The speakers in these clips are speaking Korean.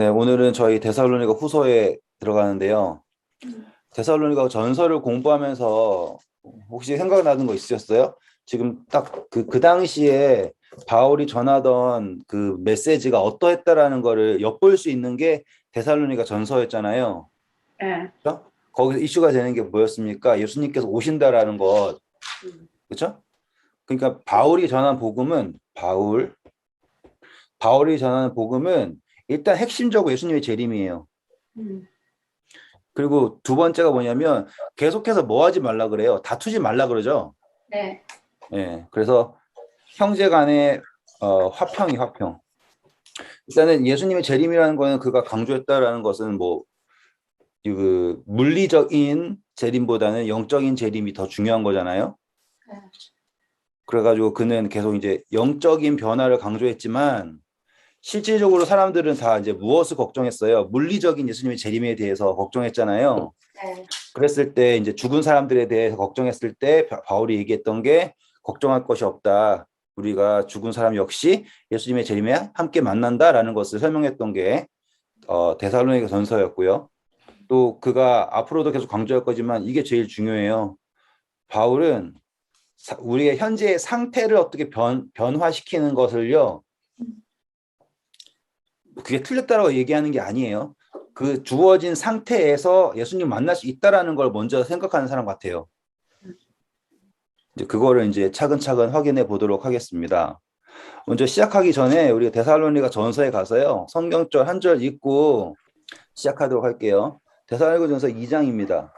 네, 오늘은 저희 데살로니가 후서에 들어가는데요. 음. 데살로니가 전서를 공부하면서 혹시 생각나는 거 있으셨어요? 지금 딱 그 당시에 바울이 전하던 그 메시지가 어떠했다라는 거를 엿볼 수 있는 게 데살로니가 전서였잖아요. 예. 그렇죠? 거기서 이슈가 되는 게 뭐였습니까? 예수님께서 오신다라는 것. 음. 그렇죠? 그러니까 바울이 전하는 복음은 일단 핵심적으로 예수님의 재림이에요. 음. 그리고 두 번째가 뭐냐면 계속해서 뭐 하지 말라 그래요. 다투지 말라 그러죠. 네. 예. 그래서 형제 간의 화평. 일단은 예수님의 재림이라는 거는 그가 강조했다라는 것은 뭐 그 물리적인 재림보다는 영적인 재림이 더 중요한 거잖아요. 네. 그래가지고 그는 계속 이제 영적인 변화를 강조했지만 실질적으로 사람들은 다 이제 무엇을 걱정했어요? 물리적인 예수님의 재림에 대해서 걱정했잖아요. 네. 그랬을 때 이제 죽은 사람들에 대해서 걱정했을 때 바울이 얘기했던 게 걱정할 것이 없다. 우리가 죽은 사람 역시 예수님의 재림에 함께 만난다라는 것을 설명했던 게 데살로니가 전서였고요. 또 그가 앞으로도 계속 강조할 거지만 이게 제일 중요해요. 바울은 우리의 현재의 상태를 어떻게 변화시키는 것을요. 그게 틀렸다라고 얘기하는 게 아니에요. 그 주어진 상태에서 예수님 만날 수 있다라는 걸 먼저 생각하는 사람 같아요. 이제 그거를 이제 차근차근 확인해 보도록 하겠습니다. 먼저 시작하기 전에 우리가 데살로니가 전서에 가서요. 성경절 한 절 읽고 시작하도록 할게요. 데살로니가 전서 2장입니다.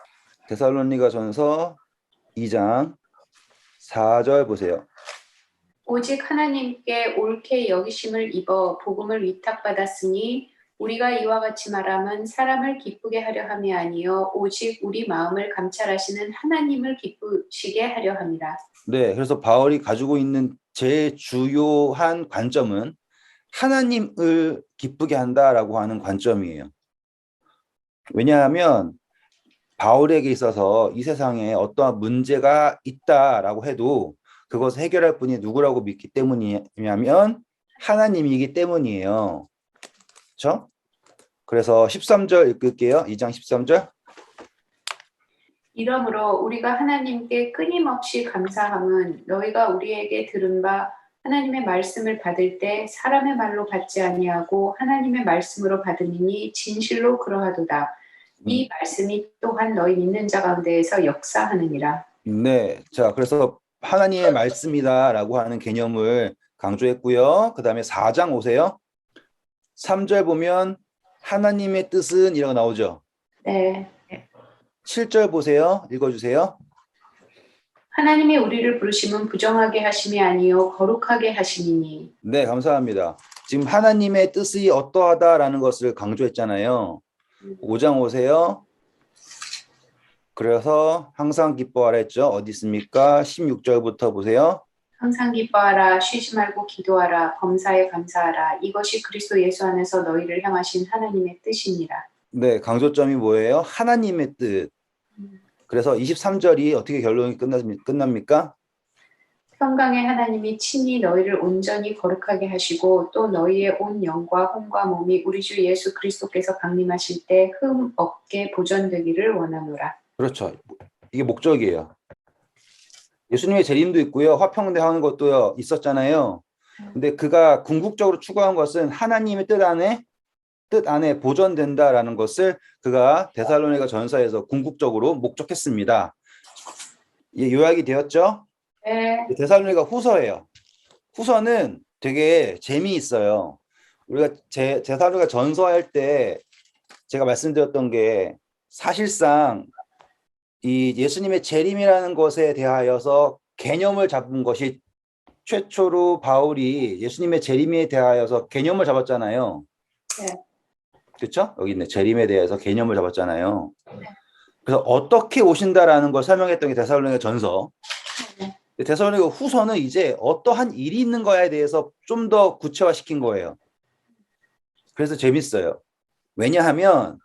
데살로니가 전서 2장 4절 보세요. 오직 하나님께 옳게 여기심을 입어 복음을 위탁받았으니 우리가 이와 같이 말함은 사람을 기쁘게 하려 함이 아니요 오직 우리 마음을 감찰하시는 하나님을 기쁘시게 하려 함이라. 네, 그래서 바울이 가지고 있는 제일 주요한 관점은 하나님을 기쁘게 한다라고 하는 관점이에요. 왜냐하면 바울에게 있어서 이 세상에 어떠한 문제가 있다라고 해도 그것을 해결할 분이 누구라고 믿기 때문이냐면 하나님이기 때문이에요. 그렇죠? 그래서 13절 읽을게요. 2장 13절. 이러므로 우리가 하나님께 끊임없이 감사함은 너희가 우리에게 들은 바 하나님의 말씀을 받을 때 사람의 말로 받지 아니하고 하나님의 말씀으로 받으니 진실로 그러하도다. 이 말씀이 또한 너희 믿는 자 가운데에서 역사하느니라. 네. 자, 그래서 하나님의 말씀이다라고 하는 개념을 강조했고요. 그 다음에 4장 오세요. 3절 보면 하나님의 뜻은 이라고 나오죠. 네. 7절 보세요. 읽어주세요. 하나님이 우리를 부르심은 부정하게 하심이 아니요 거룩하게 하심이니. 네, 감사합니다. 지금 하나님의 뜻이 어떠하다라는 것을 강조했잖아요. 5장 오세요. 그래서 항상 기뻐하라 했죠. 어디 있습니까? 16절부터 보세요. 항상 기뻐하라 쉬지 말고 기도하라 범사에 감사하라 이것이 그리스도 예수 안에서 너희를 향하신 하나님의 뜻이니라. 네, 강조점이 뭐예요? 하나님의 뜻. 그래서 23절이 어떻게 결론이 끝납니까? 평강의 하나님이 친히 너희를 온전히 거룩하게 하시고 또 너희의 온 영과 혼과 몸이 우리 주 예수 그리스도께서 강림하실 때 흠 없게 보존되기를 원하노라. 그렇죠. 이게 목적이에요. 예수님의 재림도 있고요. 화평대하는 것도 있었잖아요. 근데 그가 궁극적으로 추구한 것은 하나님의 뜻 안에 보존된다라는 것을 그가 데살로니가 전서에서 궁극적으로 목적했습니다. 이게 요약이 되었죠? 네. 데살로니가 후서예요. 후서는 되게 재미있어요. 우리가 데살로니가 전서할 때 제가 말씀드렸던 게 사실상 이 예수님의 재림이라는 것에 대하여서 개념을 잡은 것이 최초로 바울이 예수님의 재림에 대하여서 개념을 잡았잖아요. 네. 그렇죠? 여기 있네. 재림에 대해서 개념을 잡았잖아요. 그래서 어떻게 오신다라는 걸 설명했던 게 데살로니가 전서. 데살로니가 후서는 이제 어떠한 일이 있는 거에 대해서 좀 더 구체화시킨 거예요. 그래서 재밌어요. 왜냐하면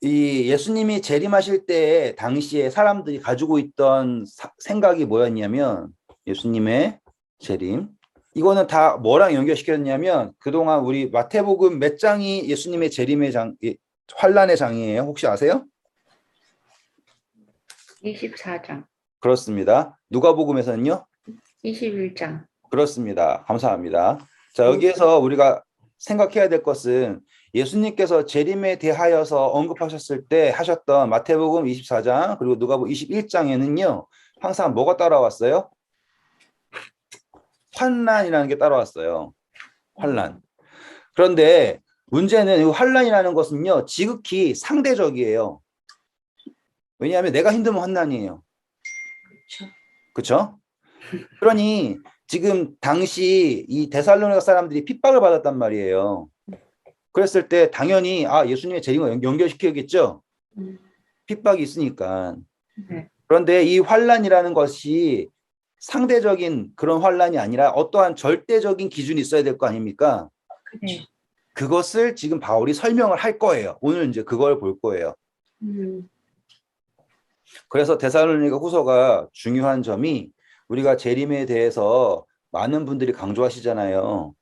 이 예수님이 재림하실 때 당시에 사람들이 가지고 있던 생각이 뭐였냐면 예수님의 재림 이거는 다 뭐랑 연결시켰냐면 그동안 우리 마태복음 몇 장이 예수님의 재림의 환란의 장이에요? 혹시 아세요? 24장, 그렇습니다. 누가복음에서는요? 21장. 그렇습니다. 감사합니다. 자, 여기에서 우리가 생각해야 될 것은 예수님께서 재림에 대하여서 언급하셨을 때 하셨던 마태복음 24장 그리고 누가복음 21장에는요. 항상 뭐가 따라왔어요? 환난이라는 게 따라왔어요. 환난. 그런데 문제는 이 환난이라는 것은요. 지극히 상대적이에요. 왜냐하면 내가 힘들면 환난이에요. 그렇죠? 그러니 지금 당시 이 데살로니가 사람들이 핍박을 받았단 말이에요. 그랬을 때 당연히 예수님의 재림을 연결시켜야겠죠. 핍박이 있으니까. 네. 그런데 이 환난이라는 것이 상대적인 그런 환난이 아니라 어떠한 절대적인 기준이 있어야 될 거 아닙니까? 네. 그것을 지금 바울이 설명을 할 거예요. 오늘 이제 그걸 볼 거예요. 그래서 데살로니가 후서가 중요한 점이 우리가 재림에 대해서 많은 분들이 강조하시잖아요.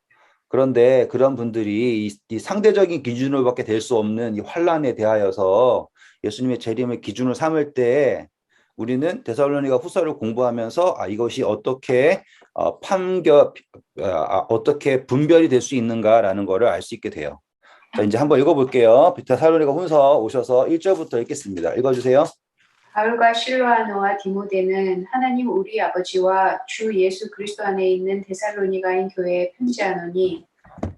그런데 그런 분들이 이 상대적인 기준으로밖에 될 수 없는 이 환란에 대하여서 예수님의 재림의 기준을 삼을 때 우리는 데살로니가 후서를 공부하면서 이것이 어떻게 어떻게 분별이 될 수 있는가라는 것을 알 수 있게 돼요. 자, 이제 한번 읽어볼게요. 데살로니가 후서 오셔서 1절부터 읽겠습니다. 읽어주세요. 바울과 실로아노와 디모데는 하나님 우리 아버지와 주 예수 그리스도 안에 있는 데살로니가인 교회에 편지하노니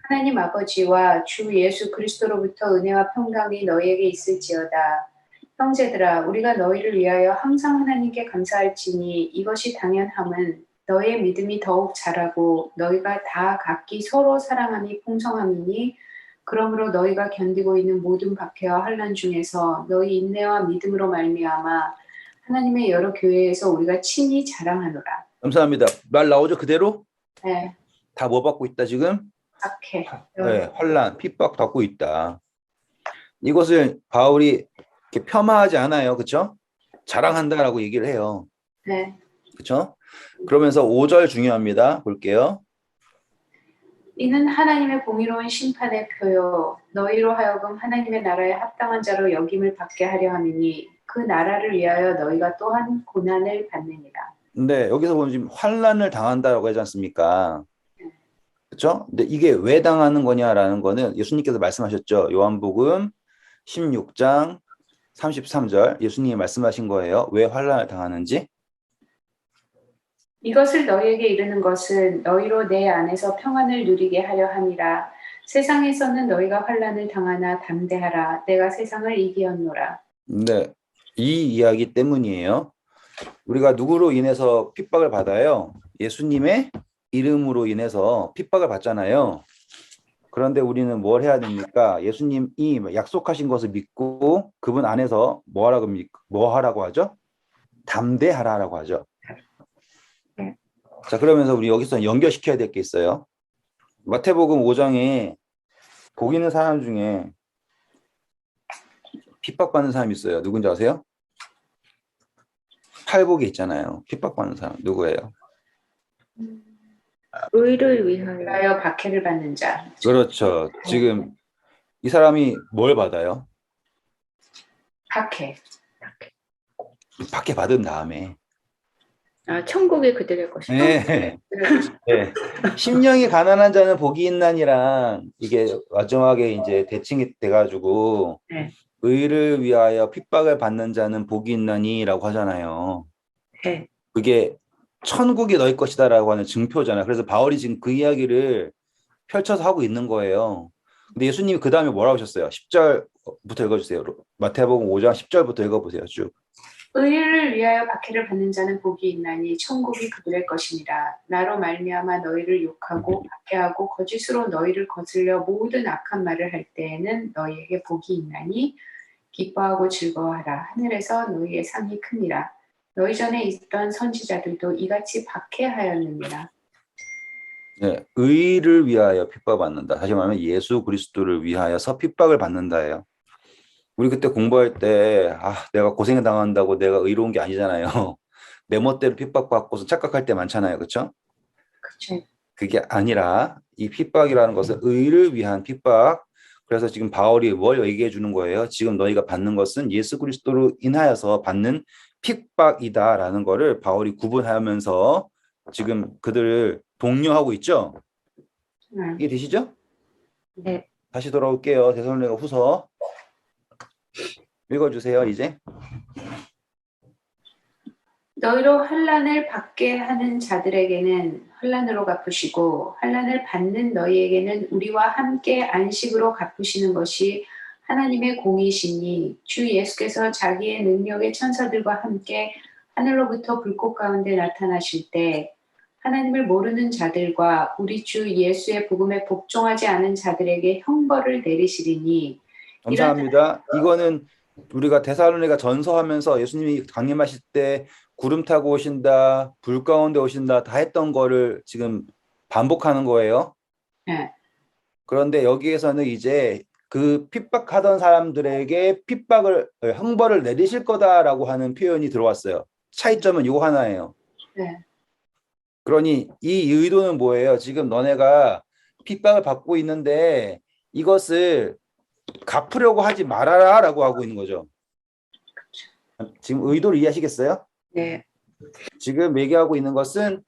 하나님 아버지와 주 예수 그리스도로부터 은혜와 평강이 너희에게 있을지어다. 형제들아, 우리가 너희를 위하여 항상 하나님께 감사할지니 이것이 당연함은 너희의 믿음이 더욱 자라고 너희가 다 각기 서로 사랑함이 풍성함이니 그러므로 너희가 견디고 있는 모든 박해와 환난 중에서 너희 인내와 믿음으로 말미암아 하나님의 여러 교회에서 우리가 친히 자랑하노라. 감사합니다. 말 나오죠? 그대로? 네, 다 뭐 받고 있다 지금? 박해. 네, 환란, 핍박 받고 있다. 이것을 바울이 이렇게 폄하하지 않아요. 그렇죠? 자랑한다라고 얘기를 해요. 네. 그렇죠? 그러면서 5절 중요합니다. 볼게요. 이는 하나님의 공의로운 심판의 표요 너희로 하여금 하나님의 나라에 합당한 자로 여김을 받게 하려 함이니 그 나라를 위하여 너희가 또한 고난을 받느니라. 근데 여기서 보면 지금 환란을 당한다라고 하지 않습니까? 그렇죠? 근데 이게 왜 당하는 거냐라는 거는 예수님께서 말씀하셨죠. 요한복음 16장 33절 예수님이 말씀하신 거예요. 왜 환란을 당하는지? 이것을 너희에게 이르는 것은 너희로 내 안에서 평안을 누리게 하려 함이라. 세상에서는 너희가 환난을 당하나 담대하라. 내가 세상을 이기었노라. 네, 이 이야기 때문이에요. 우리가 누구로 인해서 핍박을 받아요? 예수님의 이름으로 인해서 핍박을 받잖아요. 그런데 우리는 뭘 해야 됩니까? 예수님이 약속하신 것을 믿고 그분 안에서 뭐 하라고 하죠? 담대하라라고 하죠. 네. 자, 그러면서 우리 여기서 연결시켜야 될 게 있어요. 마태복음 5장에 복 있는 사람 중에 핍박받는 사람이 있어요. 누군지 아세요? 팔복이 있잖아요. 핍박받는 사람 누구예요? 의를 위하여. 위하여 박해를 받는 자. 그렇죠. 지금 이 사람이 뭘 받아요? 박해. 박해 받은 다음에 천국이 그들의 것이다. 네. 네. 심령이 가난한 자는 복이 있나니랑 이게 마지막에 이제 대칭이 돼가지고 네. 의를 위하여 핍박을 받는 자는 복이 있나니라고 하잖아요. 네. 그게 천국이 너희 것이다라고 하는 증표잖아요. 그래서 바울이 지금 그 이야기를 펼쳐서 하고 있는 거예요. 근데 예수님이 그 다음에 뭐라고 하셨어요? 10절부터 읽어주세요. 마태복음 5장 10절부터 읽어보세요. 쭉. 의를 위하여 박해를 받는 자는 복이 있나니 천국이 그들의 것이니라. 나로 말미암아 너희를 욕하고 박해하고 거짓으로 너희를 거슬려 모든 악한 말을 할 때에는 너희에게 복이 있나니 기뻐하고 즐거워하라. 하늘에서 너희의 상이 크니라. 너희 전에 있던 선지자들도 이같이 박해하였느니라. 네, 의를 위하여 핍박받는다. 다시 말하면 예수 그리스도를 위하여서 핍박을 받는다예요. 우리 그때 공부할 때 내가 고생을 당한다고 내가 의로운 게 아니잖아요. 내 멋대로 핍박받고서 착각할 때 많잖아요. 그렇죠? 그쵸. 그게 아니라 이 핍박이라는 것은 의를 위한 핍박. 그래서 지금 바울이 뭘 얘기해 주는 거예요? 지금 너희가 받는 것은 예수 그리스도로 인하여서 받는 핍박이다라는 거를 바울이 구분하면서 지금 그들을 독려하고 있죠. 이게 되시죠? 네. 다시 돌아올게요. 데살로니가 후서 읽어주세요. 이제 너희로 환난을 받게 하는 자들에게는 환난으로 갚으시고 환난을 받는 너희에게는 우리와 함께 안식으로 갚으시는 것이 하나님의 공이시니 주 예수께서 자기의 능력의 천사들과 함께 하늘로부터 불꽃 가운데 나타나실 때 하나님을 모르는 자들과 우리 주 예수의 복음에 복종하지 않은 자들에게 형벌을 내리시리니 감사합니다. 이거는 우리가 데살로니가 전서하면서 예수님이 강림하실 때 구름 타고 오신다, 불 가운데 오신다 다 했던 거를 지금 반복하는 거예요. 네. 그런데 여기에서는 이제 그 핍박하던 사람들에게 형벌을 내리실 거다라고 하는 표현이 들어왔어요. 차이점은 이거 하나예요. 네. 그러니 이 의도는 뭐예요? 지금 너네가 핍박을 받고 있는데 이것을 갚으려고 하지 말아라라고 하고 있는 거죠. 지금 의도를 이해하시겠어요? 네. 지금 얘기하고 있는 것은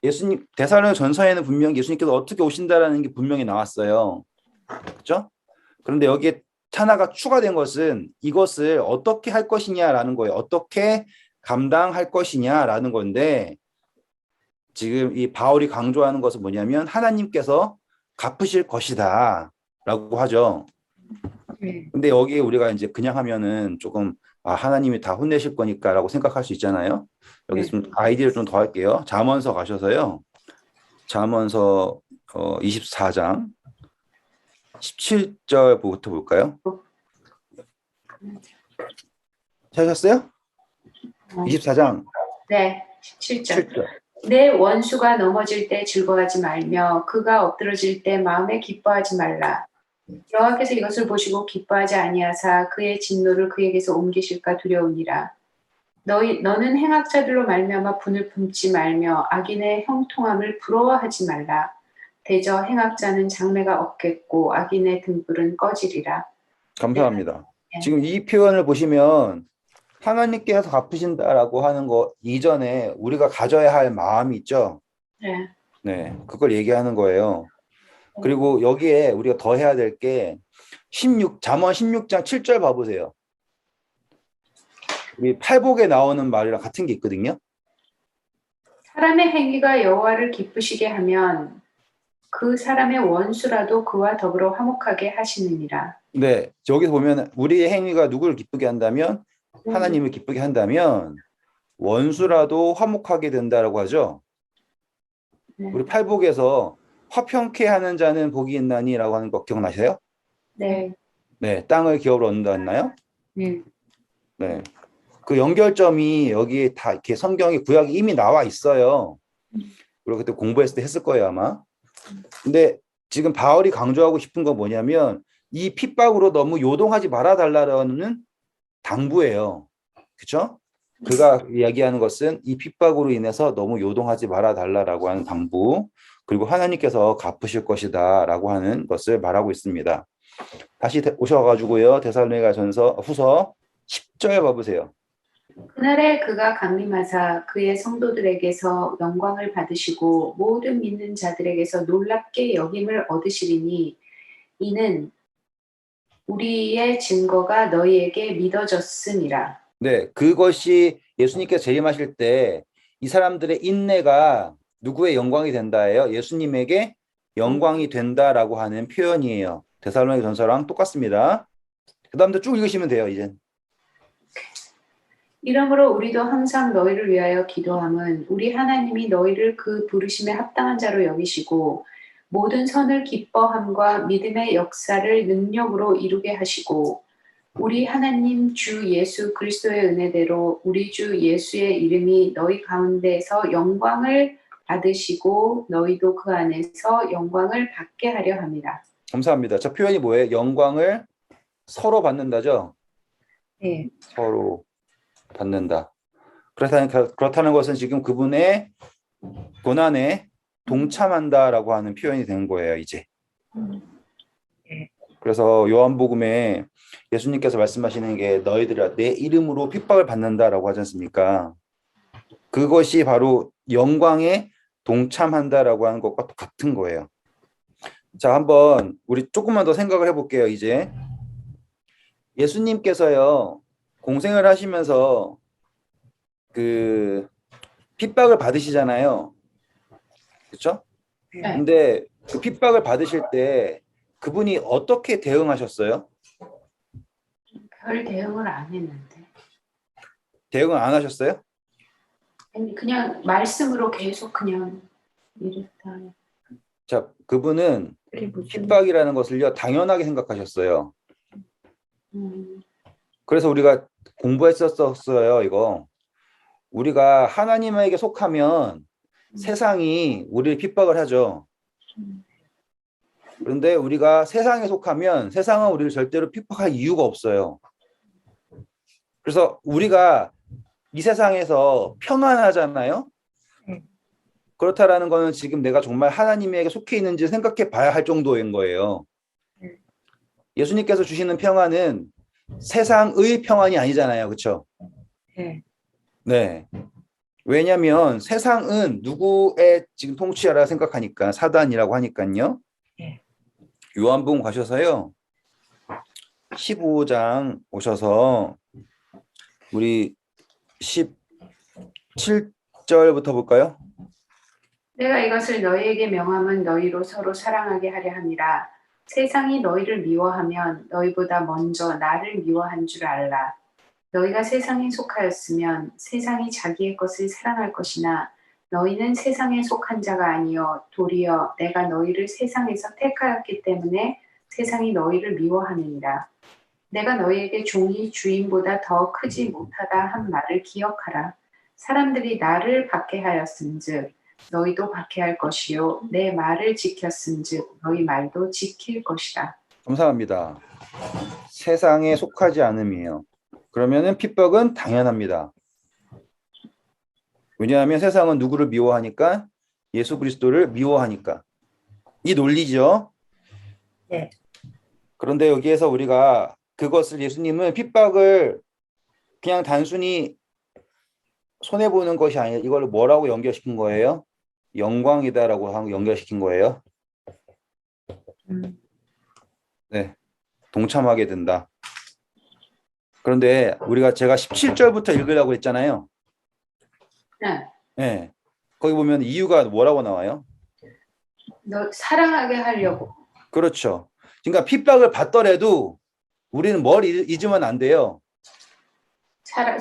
예수님 데살로니가 전서에는 분명히 예수님께서 어떻게 오신다라는 게 분명히 나왔어요. 그렇죠? 그런데 여기에 하나가 추가된 것은 이것을 어떻게 할 것이냐라는 거예요. 어떻게 감당할 것이냐라는 건데 지금 이 바울이 강조하는 것은 뭐냐면 하나님께서 갚으실 것이다라고 하죠. 네. 근데 여기에 우리가 이제 그냥 하면은 조금 하나님이 다 혼내실 거니까라고 생각할 수 있잖아요. 여기 좀 아이디어를 좀 더 할게요. 잠언서 가셔서요. 잠언서 24장 17절부터 볼까요? 찾으셨어요? 24장 네. 17절. 7절. 내 원수가 넘어질 때 즐거워하지 말며 그가 엎드러질 때 마음에 기뻐하지 말라. 여호와께서 이것을 보시고 기뻐하지 아니하사 그의 진노를 그에게서 옮기실까 두려우니라. 너는 행악자들로 말미암아 분을 품지 말며 악인의 형통함을 부러워하지 말라. 대저 행악자는 장래가 없겠고 악인의 등불은 꺼지리라. 감사합니다. 네. 지금 이 표현을 보시면 하나님께서 갚으신다라고 하는 거 이전에 우리가 가져야 할 마음이 있죠. 네. 네, 그걸 얘기하는 거예요. 그리고 여기에 우리가 더 해야 될 게 잠언 16장 7절 봐보세요. 우리 팔복에 나오는 말이랑 같은 게 있거든요. 사람의 행위가 여호와를 기쁘시게 하면 그 사람의 원수라도 그와 더불어 화목하게 하시느니라. 네, 여기서 보면 우리의 행위가 누구를 기쁘게 한다면 하나님을 기쁘게 한다면 원수라도 화목하게 된다라고 하죠. 네. 우리 팔복에서 화평케 하는 자는 복이 있나니라고 하는 거 기억나세요? 네. 네, 땅을 기업으로 얻는다나요? 네. 네. 그 연결점이 여기에 다 이렇게 성경에 구약이 이미 나와 있어요. 그리고 그때 공부했을 때 했을 거예요, 아마. 근데 지금 바울이 강조하고 싶은 건 뭐냐면 이 핍박으로 너무 요동하지 말아 달라는 당부예요. 그렇죠? 그가 이야기하는 것은 이 핍박으로 인해서 너무 요동하지 말아 달라라고 하는 당부, 그리고 하나님께서 갚으실 것이다라고 하는 것을 말하고 있습니다. 다시 오셔가지고요. 데살로니가 후서 10절 봐보세요. 그날에 그가 강림하사 그의 성도들에게서 영광을 받으시고 모든 믿는 자들에게서 놀랍게 여김을 얻으시리니 이는 우리의 증거가 너희에게 믿어졌음이라. 네, 그것이 예수님께서 재림하실 때 이 사람들의 인내가 누구의 영광이 된다예요? 예수님에게 영광이 된다라고 하는 표현이에요. 데살로니가 전서랑 똑같습니다. 그 다음부터 쭉 읽으시면 돼요, 이제. 이러므로 우리도 항상 너희를 위하여 기도함은 우리 하나님이 너희를 그 부르심에 합당한 자로 여기시고 모든 선을 기뻐함과 믿음의 역사를 능력으로 이루게 하시고 우리 하나님 주 예수 그리스도의 은혜대로 우리 주 예수의 이름이 너희 가운데서 영광을 받으시고 너희도 그 안에서 영광을 받게 하려 합니다. 감사합니다. 저 표현이 뭐예요? 영광을 서로 받는다죠? 네. 서로 받는다. 그렇다는 것은 지금 그분의 고난의 동참한다라고 하는 표현이 되는 거예요, 이제. 네. 그래서 요한복음에 예수님께서 말씀하시는 게 너희들아 내 이름으로 핍박을 받는다라고 하지 않습니까? 그것이 바로 영광에 동참한다라고 하는 것과 똑같은 거예요. 자, 한번 우리 조금만 더 생각을 해볼게요, 이제. 예수님께서요, 공생을 하시면서 그 핍박을 받으시잖아요. 그렇죠? 네. 근데 그 핍박을 받으실 때 그분이 어떻게 대응하셨어요? 별 대응을 안 했는데. 대응을 안 하셨어요? 아니, 그냥 말씀으로 계속 그냥 이랬다. 자, 그분은 그게 무슨 핍박이라는 것을요, 당연하게 생각하셨어요. 음, 그래서 우리가 공부했었어요, 이거. 우리가 하나님에게 속하면 세상이 우리를 핍박을 하죠. 음. 그런데 우리가 세상에 속하면 세상은 우리를 절대로 핍박할 이유가 없어요. 그래서 우리가 이 세상에서 편안하잖아요. 네. 그렇다라는 거는 지금 내가 정말 하나님에게 속해 있는지 생각해 봐야 할 정도인 거예요. 네. 예수님께서 주시는 평안은 세상의 평안이 아니잖아요. 그렇죠? 네. 네. 왜냐하면 세상은 누구의 지금 통치하라 생각하니까 사단이라고 하니까요. 네. 요한복음 가셔서요. 15장 오셔서 우리 17절부터 볼까요? 내가 이것을 너희에게 명함은 너희로 서로 사랑하게 하려 함이라. 세상이 너희를 미워하면 너희보다 먼저 나를 미워한 줄 알라. 너희가 세상에 속하였으면 세상이 자기의 것을 사랑할 것이나 너희는 세상에 속한 자가 아니요 도리어 내가 너희를 세상에서 택하였기 때문에 세상이 너희를 미워하느니라. 내가 너희에게 종이 주인보다 더 크지 못하다 한 말을 기억하라. 사람들이 나를 박해하였은즉 너희도 박해할 것이요 내 말을 지켰은즉 너희 말도 지킬 것이라. 감사합니다. 세상에 속하지 않음이에요. 그러면은 핍박은 당연합니다. 왜냐하면 세상은 누구를 미워하니까 예수 그리스도를 미워하니까. 이 논리죠. 네. 그런데 여기에서 우리가 그것을 예수님은 핍박을 그냥 단순히 손해보는 것이 아니라 이걸 뭐라고 연결시킨 거예요? 영광이다라고 하고 연결시킨 거예요. 네, 동참하게 된다. 그런데 우리가 제가 17절부터 읽으라고 했잖아요. 네. 네, 거기 보면 이유가 뭐라고 나와요? 너 사랑하게 하려고. 그렇죠. 그러니까 핍박을 받더라도 우리는 뭘 잊으면 안 돼요.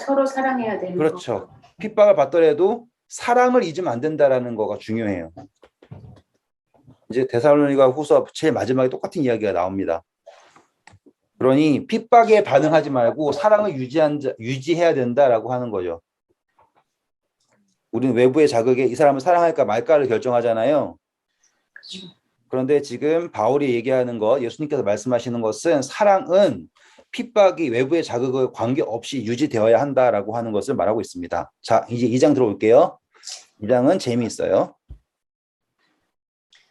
서로 사랑해야 되는 거. 그렇죠. 핍박을 받더라도 사랑을 잊으면 안 된다라는 거가 중요해요. 이제 데살로니가 후서 제일 마지막에 똑같은 이야기가 나옵니다. 그러니 핍박에 반응하지 말고 사랑을 유지해야 된다라고 하는 거죠. 우리는 외부의 자극에 이 사람을 사랑할까 말까를 결정하잖아요. 그렇죠. 그런데 지금 바울이 얘기하는 것, 예수님께서 말씀하시는 것은 사랑은 핍박이 외부의 자극에 관계없이 유지되어야 한다라고 하는 것을 말하고 있습니다. 자, 이제 2장 들어올게요. 2장은 재미있어요.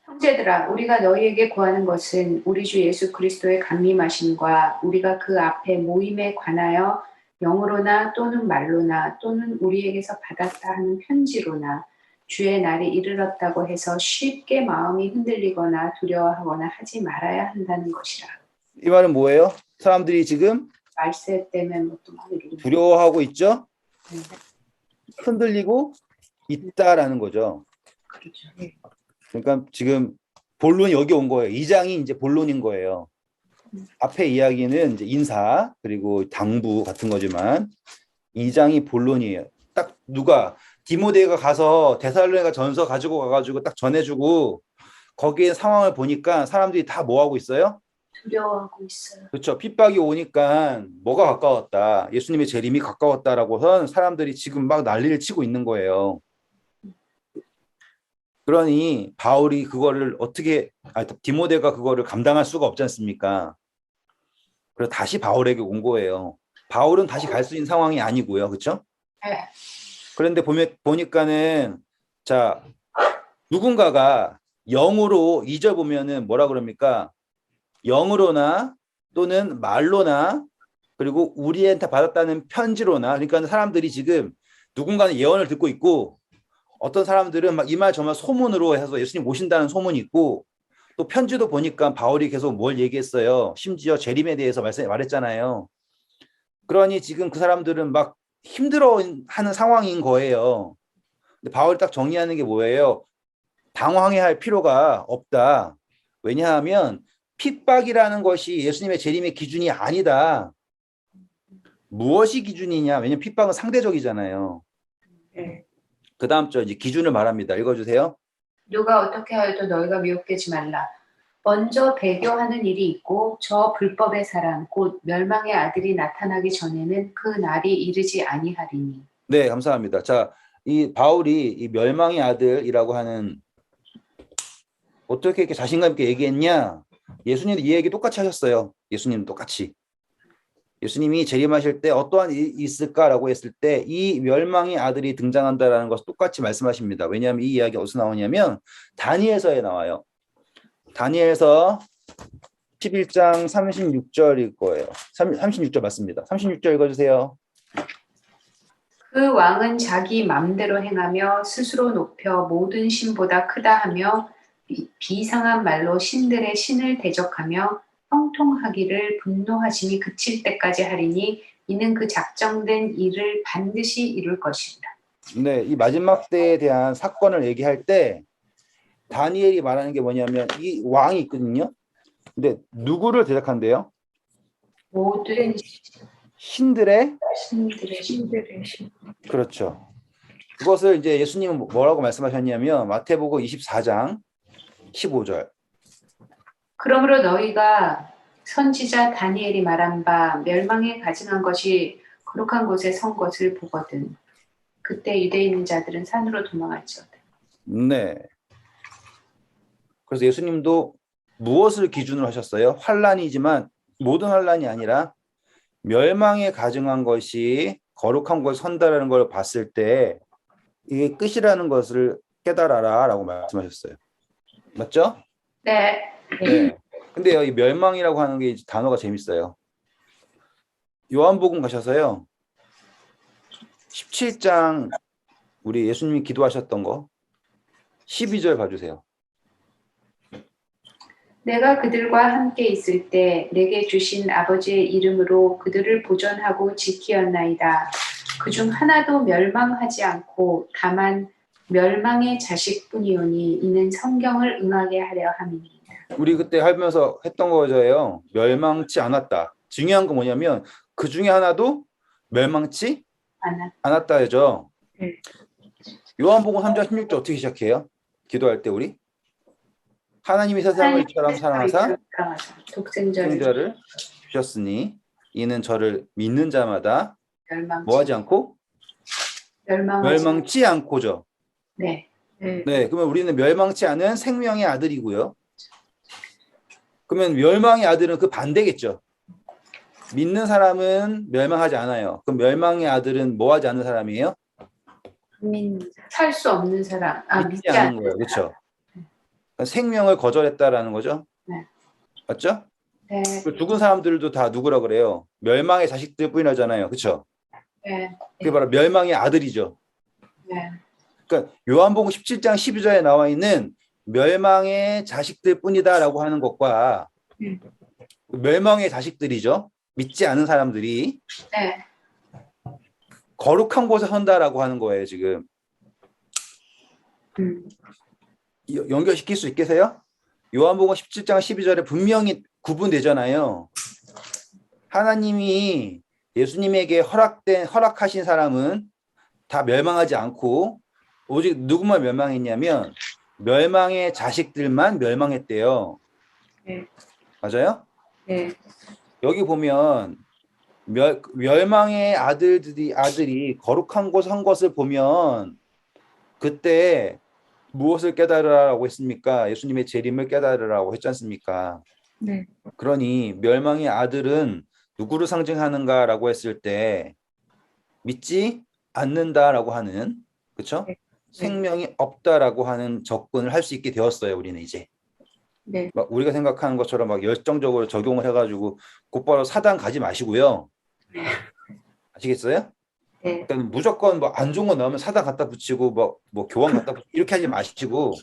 형제들아, 우리가 너희에게 구하는 것은 우리 주 예수 그리스도의 강림하심과 우리가 그 앞에 모임에 관하여 영으로나 또는 말로나 또는 우리에게서 받았다 하는 편지로나 주의 날이 이르렀다고 해서 쉽게 마음이 흔들리거나 두려워하거나 하지 말아야 한다는 것이라. 이 말은 뭐예요? 사람들이 지금 말세 때문에 뭐또 막 이러고. 두려워하고 있죠? 네, 흔들리고 있다라는 거죠. 그렇죠. 그러니까 지금 본론이 여기 온 거예요. 2장이 이제 본론인 거예요. 앞에 이야기는 이제 인사 그리고 당부 같은 거지만 2장이 본론이에요. 딱 누가 디모데가 가서 데살로니가 전서 가지고 가가지고 딱 전해주고 거기에 상황을 보니까 사람들이 다 뭐 하고 있어요? 두려워하고 있어요. 그렇죠. 핍박이 오니까 뭐가 가까웠다. 예수님의 재림이 가까웠다라고선 사람들이 지금 막 난리를 치고 있는 거예요. 그러니 바울이 그거를 어떻게 디모데가 그거를 감당할 수가 없지 않습니까? 그래서 다시 바울에게 온 거예요. 바울은 다시 갈 수 있는 상황이 아니고요. 그렇죠? 네. 그런데 보니까는 자 누군가가 영으로 2절 보면은 뭐라 그럽니까? 영으로나 또는 말로나 그리고 우리한테 받았다는 편지로나 그러니까 사람들이 지금 누군가는 예언을 듣고 있고 어떤 사람들은 막 이 말 저 말 소문으로 해서 예수님 오신다는 소문이 있고 또 편지도 보니까 바울이 계속 뭘 얘기했어요. 심지어 재림에 대해서 말했잖아요. 그러니 지금 그 사람들은 막 힘들어하는 상황인 거예요. 근데 바울이 딱 정리하는 게 뭐예요? 당황해할 필요가 없다. 왜냐하면 핍박이라는 것이 예수님의 재림의 기준이 아니다. 무엇이 기준이냐? 왜냐면 핍박은 상대적이잖아요. 네. 그 다음 절 이제 기준을 말합니다. 읽어주세요. 누가 어떻게 하여도 너희가 미혹되지 말라. 먼저 배교하는 일이 있고 저 불법의 사람 곧 멸망의 아들이 나타나기 전에는 그 날이 이르지 아니하리니. 네, 감사합니다. 자, 이 바울이 이 멸망의 아들이라고 하는 어떻게 이렇게 자신감 있게 얘기했냐? 예수님도 이 얘기 똑같이 하셨어요. 예수님 똑같이. 예수님이 재림하실 때 어떠한 일이 있을까라고 했을 때 이 멸망의 아들이 등장한다라는 것을 똑같이 말씀하십니다. 왜냐하면 이 이야기가 어디서 나오냐면 다니엘서에 나와요. 다니엘서 11장 36절일 거예요. 36절 맞습니다. 36절 읽어주세요. 그 왕은 자기 맘대로 행하며 스스로 높여 모든 신보다 크다 하며 비상한 말로 신들의 신을 대적하며 형통하기를 분노하심이 그칠 때까지 하리니 이는 그 작정된 일을 반드시 이룰 것이다. 네, 이 마지막 때에 대한 사건을 얘기할 때 다니엘이 말하는 게 뭐냐면 이 왕이 있거든요. 근데 누구를 대적한대요? 모든 신들의 신들의 신. 신들의 신. 그렇죠. 그것을 이제 예수님은 뭐라고 말씀하셨냐면 마태복음 24장 15절. 그러므로 너희가 선지자 다니엘이 말한 바 멸망에 가증한 것이 거룩한 곳에 선 것을 보거든. 그때 유대에 있는 자들은 산으로 도망할지어다. 네. 그래서 예수님도 무엇을 기준으로 하셨어요? 환란이지만 모든 환란이 아니라 멸망에 가증한 것이 거룩한 곳에 선다라는 걸 봤을 때 이게 끝이라는 것을 깨달아라라고 말씀하셨어요. 맞죠? 네. 네. 근데요, 이 멸망이라고 하는 게 단어가 재밌어요. 요한복음 가셔서요. 17장 우리 예수님이 기도하셨던 거 12절 봐주세요. 내가 그들과 함께 있을 때 내게 주신 아버지의 이름으로 그들을 보존하고 지키었나이다. 그중 하나도 멸망하지 않고 다만 멸망의 자식뿐이오니 이는 성경을 응하게 하려 함이니이다. 우리 그때 하면서 했던 거죠요. 멸망치 않았다. 중요한 건 뭐냐면 그 중에 하나도 멸망치 않았다죠. 네. 요한복음 3장 16절 어떻게 시작해요? 기도할 때 우리 하나님이 세상을 이처럼 사랑하사 독생자를 주셨으니 이는 저를 믿는 자마다 뭐하지 않고 멸망치 않고죠. 네. 네. 네, 그러면 우리는 멸망치 않은 생명의 아들이고요. 그러면 멸망의 아들은 그 반대겠죠. 믿는 사람은 멸망하지 않아요. 그럼 멸망의 아들은 뭐하지 않는 사람이에요? 살 수 없는 사람. 믿지 않는 거예요. 그렇죠? 생명을 거절했다라는 거죠. 네. 맞죠? 네. 죽은 사람들도 다 누구라 그래요? 멸망의 자식들 뿐이라잖아요. 그렇죠? 네. 그게 바로 멸망의 아들이죠. 네. 그러니까 요한복음 17장 12절에 나와 있는 멸망의 자식들 뿐이다라고 하는 것과 멸망의 자식들이죠. 믿지 않은 사람들이 네. 거룩한 곳에 선다라고 하는 거예요, 지금. 연결시킬 수 있겠어요? 요한복음 17장 12절에 분명히 구분되잖아요. 하나님이 예수님에게 허락하신 사람은 다 멸망하지 않고 오직 누구만 멸망했냐면 멸망의 자식들만 멸망했대요. 네. 맞아요? 네. 여기 보면 멸망의 아들이 거룩한 곳 한 것을 보면 그때 무엇을 깨달으라고 했습니까? 예수님의 재림을 깨달으라고 했지 않습니까? 네. 그러니 멸망의 아들은 누구를 상징하는가라고 했을 때 믿지 않는다라고 하는, 그렇죠? 네. 생명이 없다라고 하는 접근을 할 수 있게 되었어요. 우리는 이제. 네. 막 우리가 생각하는 것처럼 막 열정적으로 적용을 해가지고 곧바로 사단 가지 마시고요. 아시겠어요? 네. 그러니까 무조건 뭐 안 좋은 거 나오면 사단 갖다 붙이고 뭐 교환 갖다 붙이고 이렇게 하지 마시고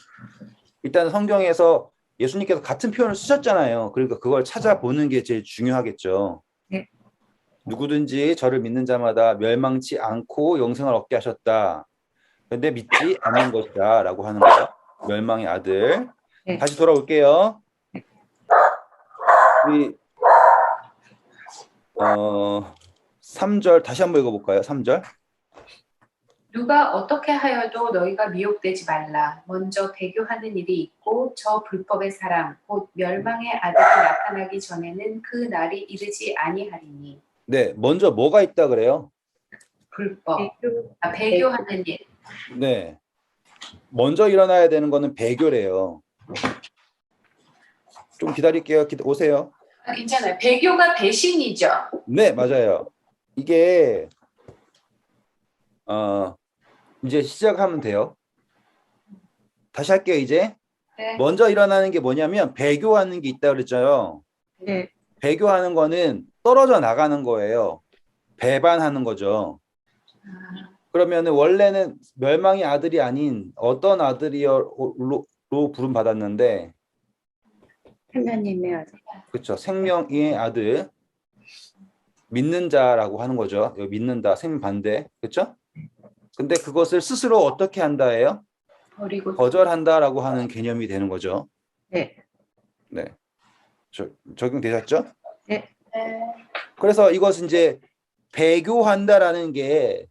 일단 성경에서 예수님께서 같은 표현을 쓰셨잖아요. 그러니까 그걸 찾아보는 게 제일 중요하겠죠. 네. 누구든지 저를 믿는 자마다 멸망치 않고 영생을 얻게 하셨다. 근데 믿지 않는 것이다 라고 하는 거예요. 멸망의 아들. 네. 다시 돌아올게요. 우리 3절 다시 한번 읽어볼까요? 3절. 누가 어떻게 하여도 너희가 미혹되지 말라. 먼저 배교하는 일이 있고 저 불법의 사람 곧 멸망의 아들이 나타나기 전에는 그 날이 이르지 아니하리니. 네, 먼저 뭐가 있다 그래요? 불법. 배교. 배교하는 일. 네. 먼저 일어나야 되는 거는 배교래요. 좀 기다릴게요. 오세요. 괜찮아요. 배교가 배신이죠. 네, 맞아요. 이게 이제 시작하면 돼요. 다시 할게요, 이제. 네. 먼저 일어나는 게 뭐냐면 배교하는 게 있다 그랬죠. 네. 배교하는 거는 떨어져 나가는 거예요. 배반하는 거죠. 그러면은 원래는 멸망의 아들이 아닌 어떤 아들이요로 부름 받았는데, 하나님의 아들. 그렇죠. 생명의 아들, 믿는 자라고 하는 거죠. 여기 믿는다, 생명 반대, 그렇죠? 근데 그것을 스스로 어떻게 한다예요? 버리고 거절한다라고 하는 개념이 되는 거죠. 네. 네, 적용되셨죠? 네. 그래서 이것은 이제 배교한다라는 게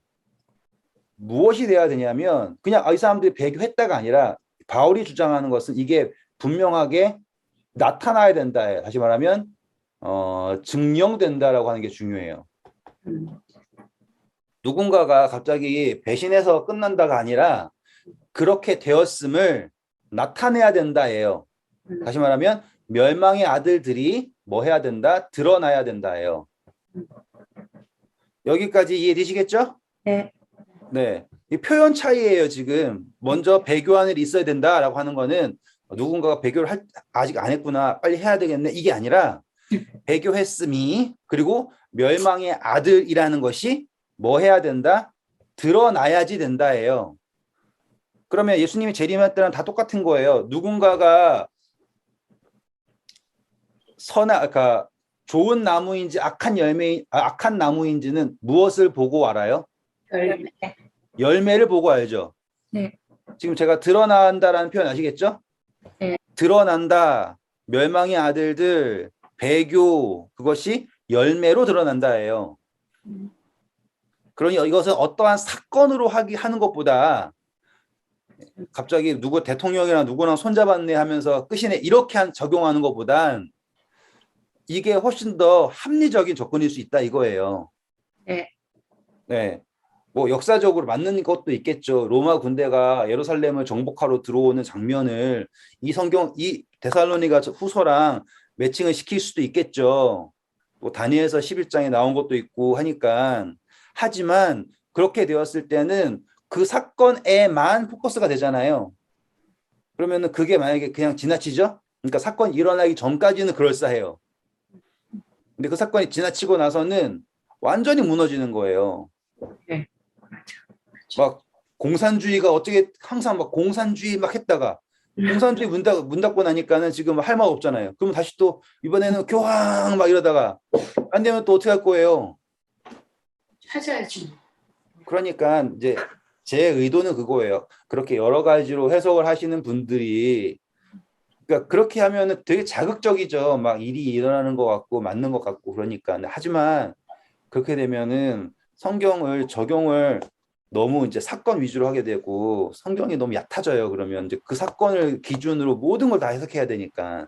무엇이 돼야 되냐면 그냥 이 사람들이 배교했다가 아니라 바울이 주장하는 것은 이게 분명하게 나타나야 된다. 다시 말하면 증명된다라고 하는 게 중요해요. 누군가가 갑자기 배신해서 끝난다가 아니라 그렇게 되었음을 나타내야 된다예요. 다시 말하면 멸망의 아들들이 뭐 해야 된다? 드러나야 된다예요. 여기까지 이해되시겠죠? 네. 네. 이 표현 차이예요, 지금. 먼저 배교하는 일이 있어야 된다라고 하는 거는 누군가가 배교를 아직 안 했구나. 빨리 해야 되겠네. 이게 아니라 배교했음이 그리고 멸망의 아들이라는 것이 뭐 해야 된다? 드러나야지 된다예요. 그러면 예수님이 재림할 때는 다 똑같은 거예요. 누군가가 그러니까 좋은 나무인지 악한 나무인지는 무엇을 보고 알아요? 열매. 열매를 보고 알죠. 네. 지금 제가 드러난다라는 표현 아시겠죠? 네. 드러난다, 멸망의 아들들, 배교, 그것이 열매로 드러난다예요. 그러니 이것은 어떠한 사건으로 하는 것보다 갑자기 누구 대통령이랑 누구랑 손잡았네 하면서 끝이네 이렇게 적용하는 것보단 이게 훨씬 더 합리적인 접근일 수 있다 이거예요. 네. 네. 뭐 역사적으로 맞는 것도 있겠죠. 로마 군대가 예루살렘을 정복하러 들어오는 장면을 이 데살로니가 후서랑 매칭을 시킬 수도 있겠죠. 뭐 다니엘서 11장에 나온 것도 있고 하니까. 하지만 그렇게 되었을 때는 그 사건에만 포커스가 되잖아요. 그러면은 그게 만약에 그냥 지나치죠? 그러니까 사건이 일어나기 전까지는 그럴싸해요. 근데 그 사건이 지나치고 나서는 완전히 무너지는 거예요. 네. 막 공산주의가 어떻게 항상 막 공산주의 막 했다가 공산주의 문 닫고 나니까는 지금 할 말 없잖아요. 그럼 다시 또 이번에는 교황 막 이러다가 안 되면 또 어떻게 할 거예요? 찾아야죠. 그러니까 이제 제 의도는 그거예요. 그렇게 여러 가지로 해석을 하시는 분들이 그러니까 그렇게 하면은 되게 자극적이죠. 막 일이 일어나는 것 같고 맞는 것 같고 그러니까. 하지만 그렇게 되면은 성경을 적용을 너무 이제 사건 위주로 하게 되고 성경이 너무 얕아져요. 그러면 이제 그 사건을 기준으로 모든 걸 다 해석해야 되니까.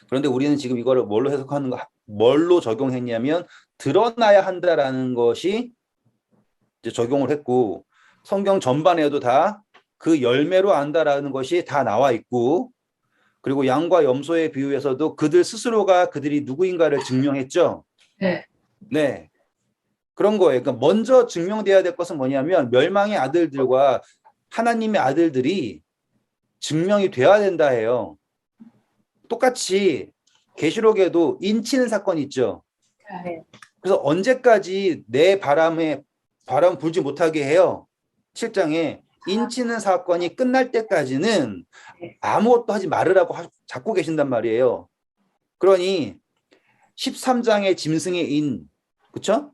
그런데 우리는 지금 이거를 뭘로 적용했냐면 드러나야 한다라는 것이 이제 적용을 했고 성경 전반에도 다 그 열매로 안다라는 것이 다 나와 있고 그리고 양과 염소의 비유에서도 그들 스스로가 그들이 누구인가를 증명했죠. 네. 네. 그런 거예요. 그러니까 먼저 증명돼야 될 것은 뭐냐면 멸망의 아들들과 하나님의 아들들이 증명이 돼야 된다 해요. 똑같이 계시록에도 인치는 사건이 있죠. 네. 그래서 언제까지 내 바람 불지 못하게 해요. 7장에 인치는 사건이 끝날 때까지는 아무것도 하지 말으라고 잡고 계신단 말이에요. 그러니 13장의 짐승의 인, 그렇죠?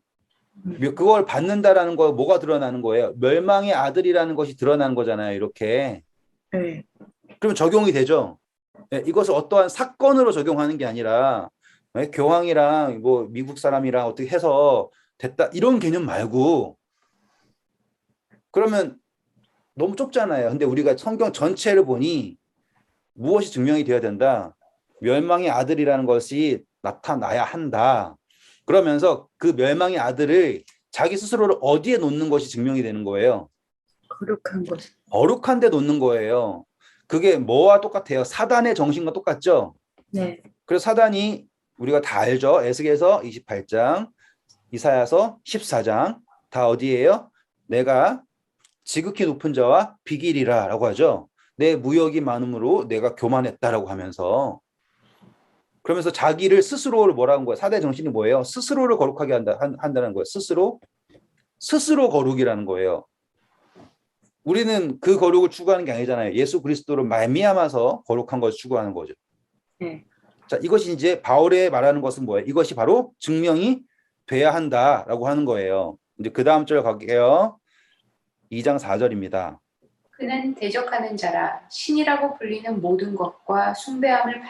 그걸 받는다라는 거 뭐가 드러나는 거예요? 멸망의 아들이라는 것이 드러나는 거잖아요. 이렇게. 네. 그럼 적용이 되죠. 네, 이것을 어떠한 사건으로 적용하는 게 아니라 네, 교황이랑 뭐 미국 사람이랑 어떻게 해서 됐다 이런 개념 말고 그러면 너무 좁잖아요. 근데 우리가 성경 전체를 보니 무엇이 증명이 되어야 된다? 멸망의 아들이라는 것이 나타나야 한다. 그러면서 그 멸망의 아들을 자기 스스로를 어디에 놓는 것이 증명이 되는 거예요? 거룩한 것. 거룩한 데 놓는 거예요. 그게 뭐와 똑같아요? 사단의 정신과 똑같죠? 네. 그래서 사단이 우리가 다 알죠? 에스겔서 28장, 이사야서 14장 다 어디예요? 내가 지극히 높은 자와 비길이라 라고 하죠. 내 무역이 많음으로 내가 교만했다라고 하면서 그러면서 자기를 스스로를 뭐라고 한 거예요? 사대 정신이 뭐예요? 스스로를 거룩하게 한다는 거예요. 스스로 거룩이라는 거예요. 우리는 그 거룩을 추구하는 게 아니잖아요. 예수 그리스도로 말미암아서 거룩한 것을 추구하는 거죠. 네. 자, 이것이 이제 바울의 말하는 것은 뭐예요? 이것이 바로 증명이 돼야 한다라고 하는 거예요. 이제 그 다음 절 갈게요. 2장 4절입니다. 그는 대적하는 자라 신이라고 불리는 모든 것과 숭배함을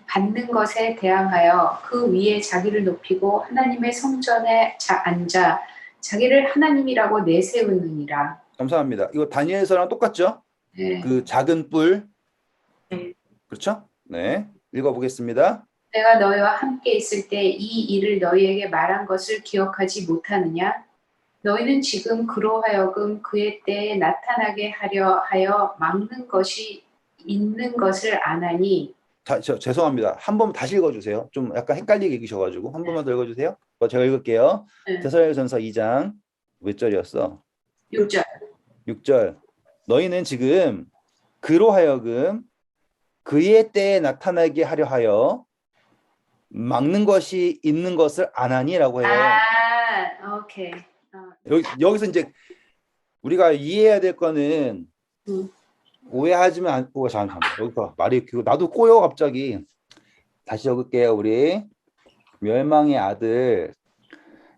받는 것에 대항하여 그 위에 자기를 높이고 하나님의 성전에 앉아 자기를 하나님이라고 내세우느니라. 감사합니다. 이거 다니엘서랑 똑같죠? 네. 그 작은 뿔. 네. 그렇죠? 네. 읽어보겠습니다. 내가 너희와 함께 있을 때 이 일을 너희에게 말한 것을 기억하지 못하느냐? 너희는 지금 그로 하여금 그의 때에 나타나게 하려 하여 막는 것이 있는 것을 아나니. 죄송합니다. 한 번 다시 읽어주세요. 좀 약간 헷갈리게 읽으셔가지고 한 번만 더 읽어주세요. 제가 읽을게요. 네. 데살로니가전서 2장 몇 절이었어? 6절. 6절. 너희는 지금 그로 하여금 그의 때에 나타나게 하려 하여 막는 것이 있는 것을 아나니라고 해요. 아, 오케이. 여기서 이제 우리가 이해해야 될 거는 오해하지만 않고 잠깐만 여기서 말이 나도 꼬여 갑자기. 다시 적을게요. 우리 멸망의 아들,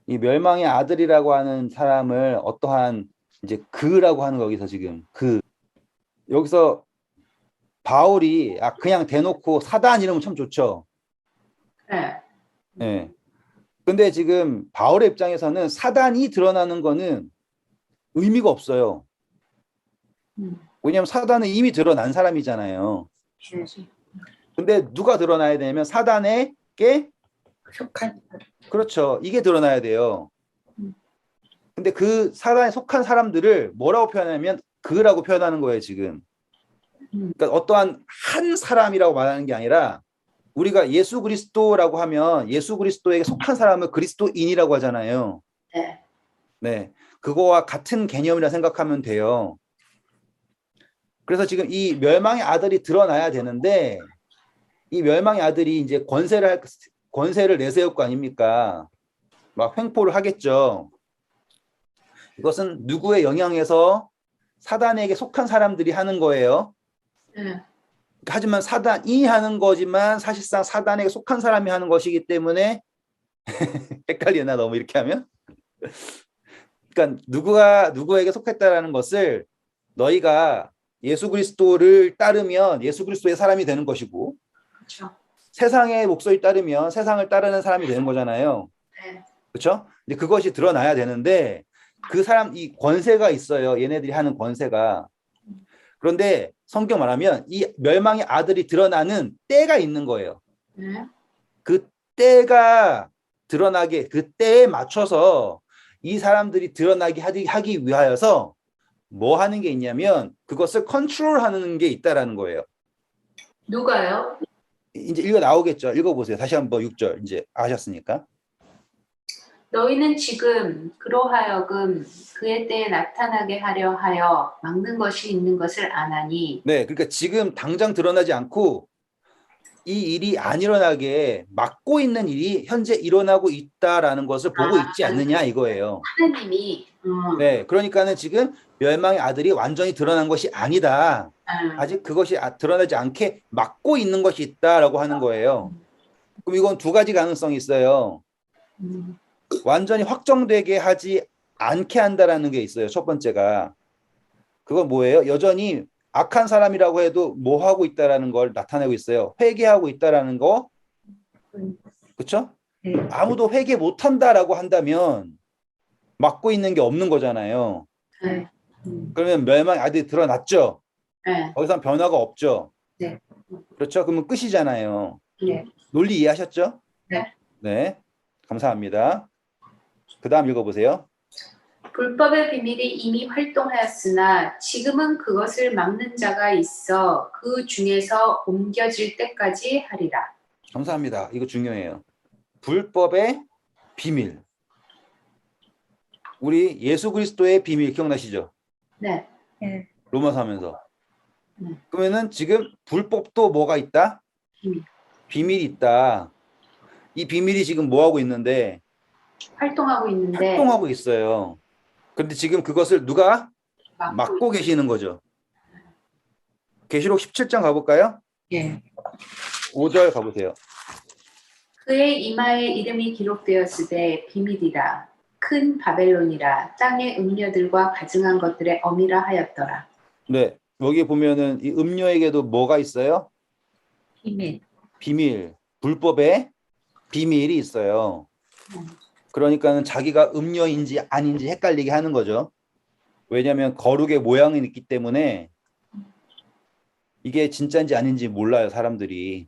이 멸망의 아들이라고 하는 사람을 어떠한 이제 그라고 하는 거기서 지금 여기서 바울이 그냥 대놓고 사단 이러면 참 좋죠. 네. 네. 근데 지금 바울의 입장에서는 사단이 드러나는 거는 의미가 없어요. 왜냐하면 사단은 이미 드러난 사람이잖아요. 근데 누가 드러나야 되냐면 사단에게 속한. 그렇죠. 이게 드러나야 돼요. 근데 그 사단에 속한 사람들을 뭐라고 표현하냐면 그라고 표현하는 거예요, 지금. 그러니까 어떠한 한 사람이라고 말하는 게 아니라 우리가 예수 그리스도라고 하면 예수 그리스도에게 속한 사람을 그리스도인이라고 하잖아요. 네. 네. 그거와 같은 개념이라 생각하면 돼요. 그래서 지금 이 멸망의 아들이 드러나야 되는데 이 멸망의 아들이 이제 권세를 내세울 거 아닙니까? 막 횡포를 하겠죠. 이것은 누구의 영향에서 사단에게 속한 사람들이 하는 거예요. 네. 하지만 사단이 하는 거지만 사실상 사단에게 속한 사람이 하는 것이기 때문에 헷갈리나 너무 이렇게 하면? 그러니까 누구가 누구에게 속했다라는 것을 너희가 예수 그리스도를 따르면 예수 그리스도의 사람이 되는 것이고 그렇죠. 세상의 목소리 따르면 세상을 따르는 사람이 되는 거잖아요. 네. 그렇죠? 근데 그것이 드러나야 되는데 그 사람 이 권세가 있어요. 얘네들이 하는 권세가. 그런데 성경 말하면 이 멸망의 아들이 드러나는 때가 있는 거예요. 네. 그 때가 드러나게 그 때에 맞춰서 이 사람들이 드러나게 하기 위하여서 뭐 하는 게 있냐면 그것을 컨트롤하는 게 있다라는 거예요. 누가요? 이제 읽어 나오겠죠. 읽어보세요. 다시 한번 6절 이제 아셨으니까. 너희는 지금 그로하여금 그의 때에 나타나게 하려 하여 막는 것이 있는 것을 아나니 네, 그러니까 지금 당장 드러나지 않고 이 일이 안 일어나게 막고 있는 일이 현재 일어나고 있다라는 것을 보고 있지 않느냐 이거예요. 하나님이 네, 그러니까는 지금 멸망의 아들이 완전히 드러난 것이 아니다. 음, 아직 그것이 드러나지 않게 막고 있는 것이 있다라고 하는 거예요. 그럼 이건 두 가지 가능성이 있어요. 음, 완전히 확정되게 하지 않게 한다라는 게 있어요. 첫 번째가. 그건 뭐예요? 여전히 악한 사람이라고 해도 뭐 하고 있다라는 걸 나타내고 있어요. 회개하고 있다라는 거. 그렇죠? 네. 아무도 회개 못 한다라고 한다면 막고 있는 게 없는 거잖아요. 네. 그러면 멸망의 아들이 드러났죠. 네. 더 이상 변화가 없죠. 네. 그렇죠? 그러면 끝이잖아요. 네. 논리 이해하셨죠? 네. 네. 감사합니다. 그다음 읽어보세요. 불법의 비밀이 이미 활동하였으나 지금은 그것을 막는 자가 있어 그 중에서 옮겨질 때까지 하리라. 감사합니다. 이거 중요해요. 불법의 비밀. 우리 예수 그리스도의 비밀 기억나시죠? 네. 네. 로마서 하면서. 네. 그러면은 지금 불법도 뭐가 있다? 비밀. 비밀이 있다. 이 비밀이 지금 뭐 하고 있는데 활동하고 있는데 활동하고 있어요. 그런데 지금 그것을 누가 막고 계시는 거죠. 계시록 17장 가볼까요? 예. 5절 가보세요. 그의 이마에 이름이 기록되었으되 비밀이라 큰 바벨론이라 땅의 음녀들과 가증한 것들의 어미라 하였더라. 네, 여기 보면은 이 음료에게도 뭐가 있어요? 비밀. 비밀, 불법의 비밀이 있어요. 그러니까는 자기가 음료인지 아닌지 헷갈리게 하는 거죠. 왜냐하면 거룩의 모양이 있기 때문에 이게 진짜인지 아닌지 몰라요, 사람들이.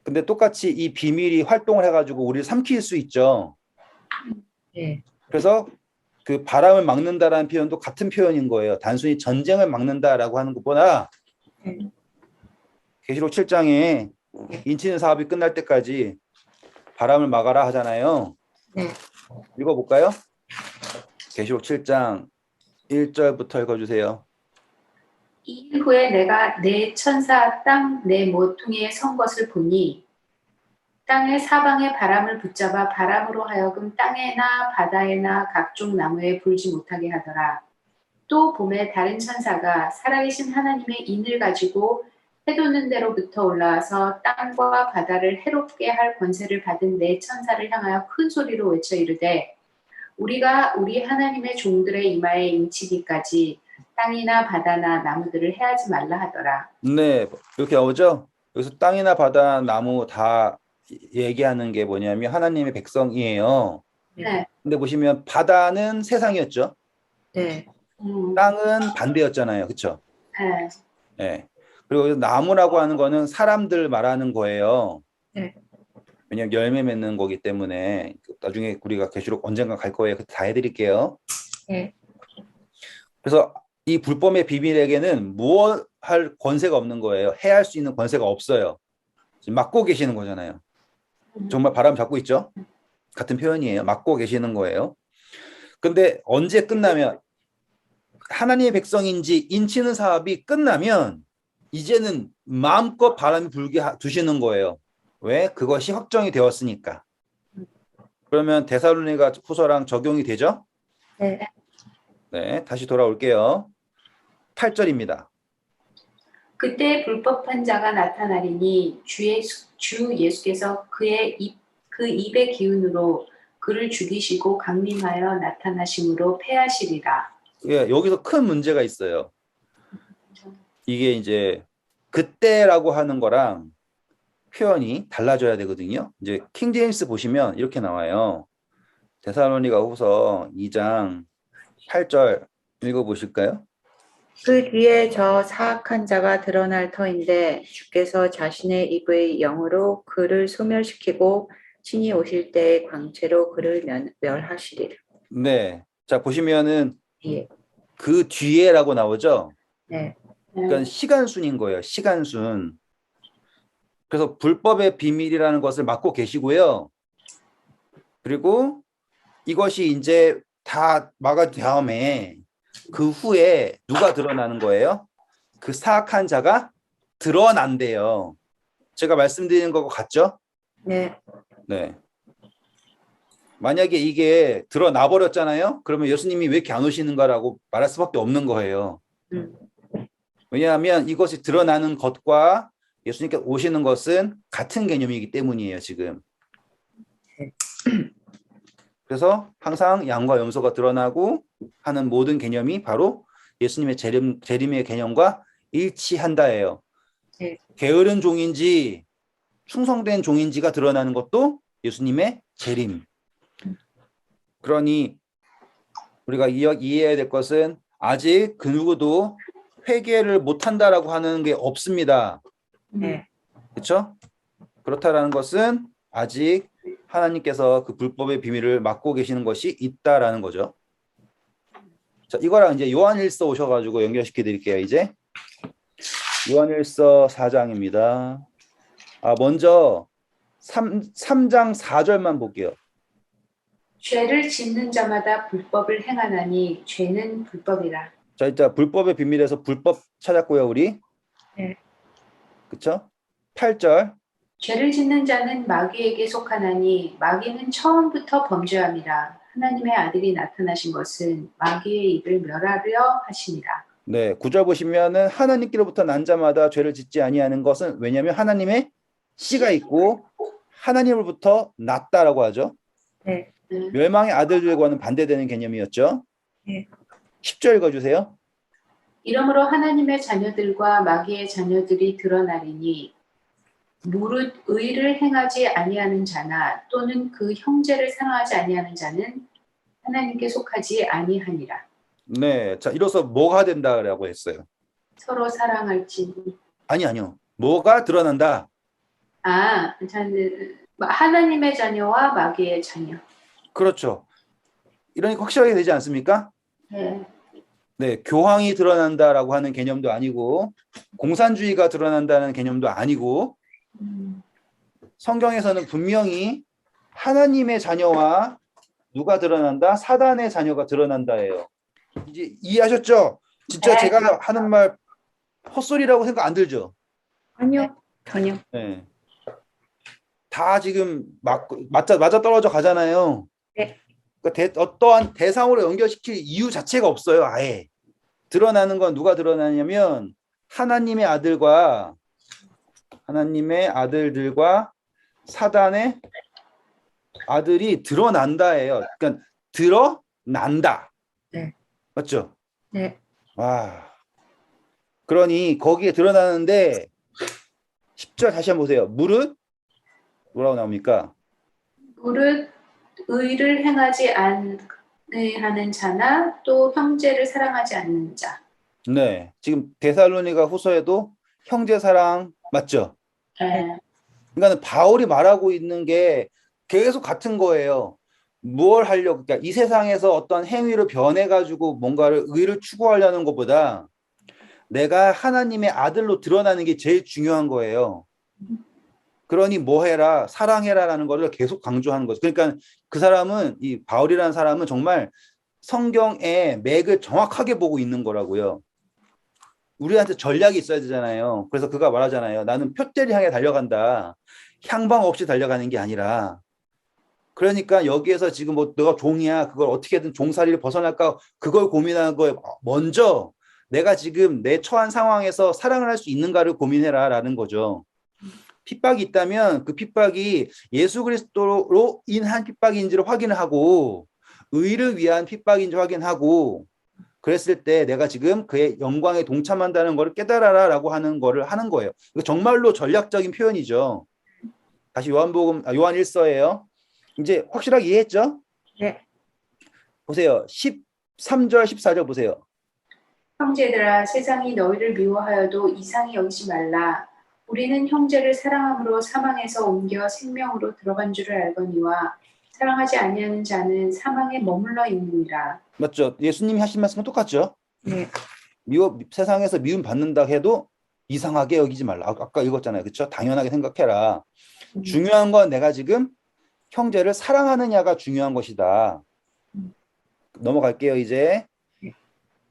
근데 똑같이 이 비밀이 활동을 해가지고 우리를 삼킬 수 있죠. 예. 그래서 그 바람을 막는다라는 표현도 같은 표현인 거예요. 단순히 전쟁을 막는다라고 하는 것보다 네. 계시록 7장에 인치는 사업이 끝날 때까지 바람을 막아라 하잖아요. 네. 읽어볼까요? 계시록 7장 1절부터 읽어주세요. 이 후에 내가 내 천사 땅 내 모퉁이에 선 것을 보니 땅의 사방의 바람을 붙잡아 바람으로 하여금 땅에나 바다에나 각종 나무에 불지 못하게 하더라. 또 봄에 다른 천사가 살아계신 하나님의 인을 가지고 해돋는 데로부터 올라와서 땅과 바다를 해롭게 할 권세를 받은 네 천사를 향하여 큰 소리로 외쳐 이르되 우리가 우리 하나님의 종들의 이마에 인치기까지 땅이나 바다나 나무들을 해하지 말라 하더라. 네, 이렇게 나오죠? 여기서 땅이나 바다, 나무 다 얘기하는 게 뭐냐면 하나님의 백성이에요. 네. 근데 보시면 바다는 세상이었죠. 네. 땅은 반대였잖아요. 그렇죠? 네. 네. 그리고 여기서 나무라고 하는 거는 사람들 말하는 거예요. 네. 왜냐면 열매 맺는 거기 때문에 나중에 우리가 계시록 언젠가 갈 거예요. 그때 다 해드릴게요. 네. 그래서 이 불법의 비밀에게는 무엇 할 권세가 없는 거예요. 해할 수 있는 권세가 없어요. 지금 막고 계시는 거잖아요. 정말 바람 잡고 있죠? 같은 표현이에요. 막고 계시는 거예요. 근데 언제 끝나면 하나님의 백성인지 인치는 사업이 끝나면 이제는 마음껏 바람이 불게 두시는 거예요. 왜? 그것이 확정이 되었으니까. 그러면 데살로니가 후서랑 적용이 되죠? 네. 네. 다시 돌아올게요. 8절입니다. 그때 불법한 자가 나타나리니 주 예수께서 그 입의 기운으로 그를 죽이시고 강림하여 나타나심으로 패하시리라. 예, 여기서 큰 문제가 있어요. 이게 이제 그때라고 하는 거랑 표현이 달라져야 되거든요. 이제 킹제임스 보시면 이렇게 나와요. 데살로니가 후서 2장 8절 읽어보실까요? 그 뒤에 저 사악한 자가 드러날 터인데 주께서 자신의 입의 영으로 그를 소멸시키고 친히 오실 때의 광채로 그를 멸하시리라. 네. 자, 보시면은 예. 그 뒤에라고 나오죠? 네. 그러니까 시간순인 거예요. 시간순. 그래서 불법의 비밀이라는 것을 맡고 계시고요. 그리고 이것이 이제 다 막아준 다음에 그 후에 누가 드러나는 거예요? 그 사악한 자가 드러난대요. 제가 말씀드리는 거 같죠? 네. 네. 만약에 이게 드러나 버렸잖아요. 그러면 예수님이 왜 이렇게 안 오시는가라고 말할 수밖에 없는 거예요. 음. 왜냐하면 이것이 드러나는 것과 예수님께서 오시는 것은 같은 개념이기 때문이에요, 지금. 그래서 항상 양과 염소가 드러나고 하는 모든 개념이 바로 예수님의 재림의 개념과 일치한다예요. 네. 게으른 종인지 충성된 종인지가 드러나는 것도 예수님의 재림. 그러니 우리가 이해해야 될 것은 아직 그 누구도 회개를 못한다라고 하는 게 없습니다. 네. 그렇죠? 그렇다라는 것은 아직 하나님께서 그 불법의 비밀을 막고 계시는 것이 있다라는 거죠. 자, 이거랑 이제 요한일서 오셔가지고 연결시켜 드릴게요. 이제 요한일서 4장입니다. 먼저 3장 4절만 볼게요. 죄를 짓는 자마다 불법을 행하나니 죄는 불법이라. 자, 일단 불법의 비밀에서 불법 찾았고요, 우리. 네. 그렇죠? 8절. 죄를 짓는 자는 마귀에게 속하나니 마귀는 처음부터 범죄함이라. 하나님의 아들이 나타나신 것은 마귀의 입을 멸하려 하시니라. 네, 9절 보시면은 하나님께로부터 난 자마다 죄를 짓지 아니하는 것은 왜냐하면 하나님의 씨가 있고 하나님으로부터 났다라고 하죠. 네. 멸망의 아들들과는 반대되는 개념이었죠. 네. 10절 읽어주세요. 이러므로 하나님의 자녀들과 마귀의 자녀들이 드러나리니 무릇 의를 행하지 아니하는 자나 또는 그 형제를 사랑하지 아니하는 자는 하나님께 속하지 아니하니라. 네, 자 이로써 뭐가 된다라고 했어요. 서로 사랑할지니. 아니요. 뭐가 드러난다. 하나님의 자녀와 마귀의 자녀. 그렇죠. 이러니까 확실하게 되지 않습니까? 네. 네, 교황이 드러난다라고 하는 개념도 아니고 공산주의가 드러난다는 개념도 아니고 성경에서는 분명히 하나님의 자녀와 누가 드러난다? 사단의 자녀가 드러난다예요. 이제 이해하셨죠? 진짜 네. 제가 하는 말 헛소리라고 생각 안 들죠? 아니요. 전혀. 네. 다 지금 맞아 떨어져 가잖아요. 네. 그러니까 어떠한 대상으로 연결시킬 이유 자체가 없어요. 아예. 드러나는 건 누가 드러나냐면 하나님의 아들들과 사단의 아들이 드러난다예요. 그러니까 드러난다. 네. 맞죠? 네. 와. 그러니 거기에 드러나는데 10절 다시 한번 보세요. 무릇 뭐라고 나옵니까? 무릇 의를 행하지 아니하는 자나 또 형제를 사랑하지 않는 자. 네. 지금 데살로니가 후서에도 형제 사랑 맞죠? 네. 그러니까 바울이 말하고 있는 게 계속 같은 거예요. 무엇 하려고, 그러니까 이 세상에서 어떤 행위를 변해가지고 뭔가를 의를 추구하려는 것보다 내가 하나님의 아들로 드러나는 게 제일 중요한 거예요. 그러니 뭐 해라, 사랑해라라는 거를 계속 강조하는 거죠. 그러니까 그 사람은, 이 바울이라는 사람은 정말 성경의 맥을 정확하게 보고 있는 거라고요. 우리한테 전략이 있어야 되잖아요. 그래서 그가 말하잖아요. 나는 표대를 향해 달려간다. 향방 없이 달려가는 게 아니라. 그러니까 여기에서 지금 뭐 너가 종이야. 그걸 어떻게든 종살이를 벗어날까 그걸 고민하는 거에 먼저 내가 지금 내 처한 상황에서 사랑을 할 수 있는가를 고민해라라는 거죠. 핍박이 있다면 그 핍박이 예수 그리스도로 인한 핍박인지를 확인을 하고 의를 위한 핍박인지 확인하고 그랬을 때 내가 지금 그의 영광에 동참한다는 것을 깨달아라라고 하는 거를 하는 거예요. 이거 정말로 전략적인 표현이죠. 다시 요한 1서예요. 이제 확실하게 이해했죠? 네. 보세요. 13절, 14절 보세요. 형제들아 세상이 너희를 미워하여도 이상히 여기지 말라. 우리는 형제를 사랑함으로 사망에서 옮겨 생명으로 들어간 줄을 알거니와 사랑하지 아니하는 자는 사망에 머물러 있느니라. 맞죠? 예수님이 하신 말씀은 똑같죠? 네. 세상에서 미움 받는다 해도 이상하게 여기지 말라. 아까 읽었잖아요. 그렇죠? 당연하게 생각해라. 중요한 건 내가 지금 형제를 사랑하느냐가 중요한 것이다. 넘어갈게요, 이제.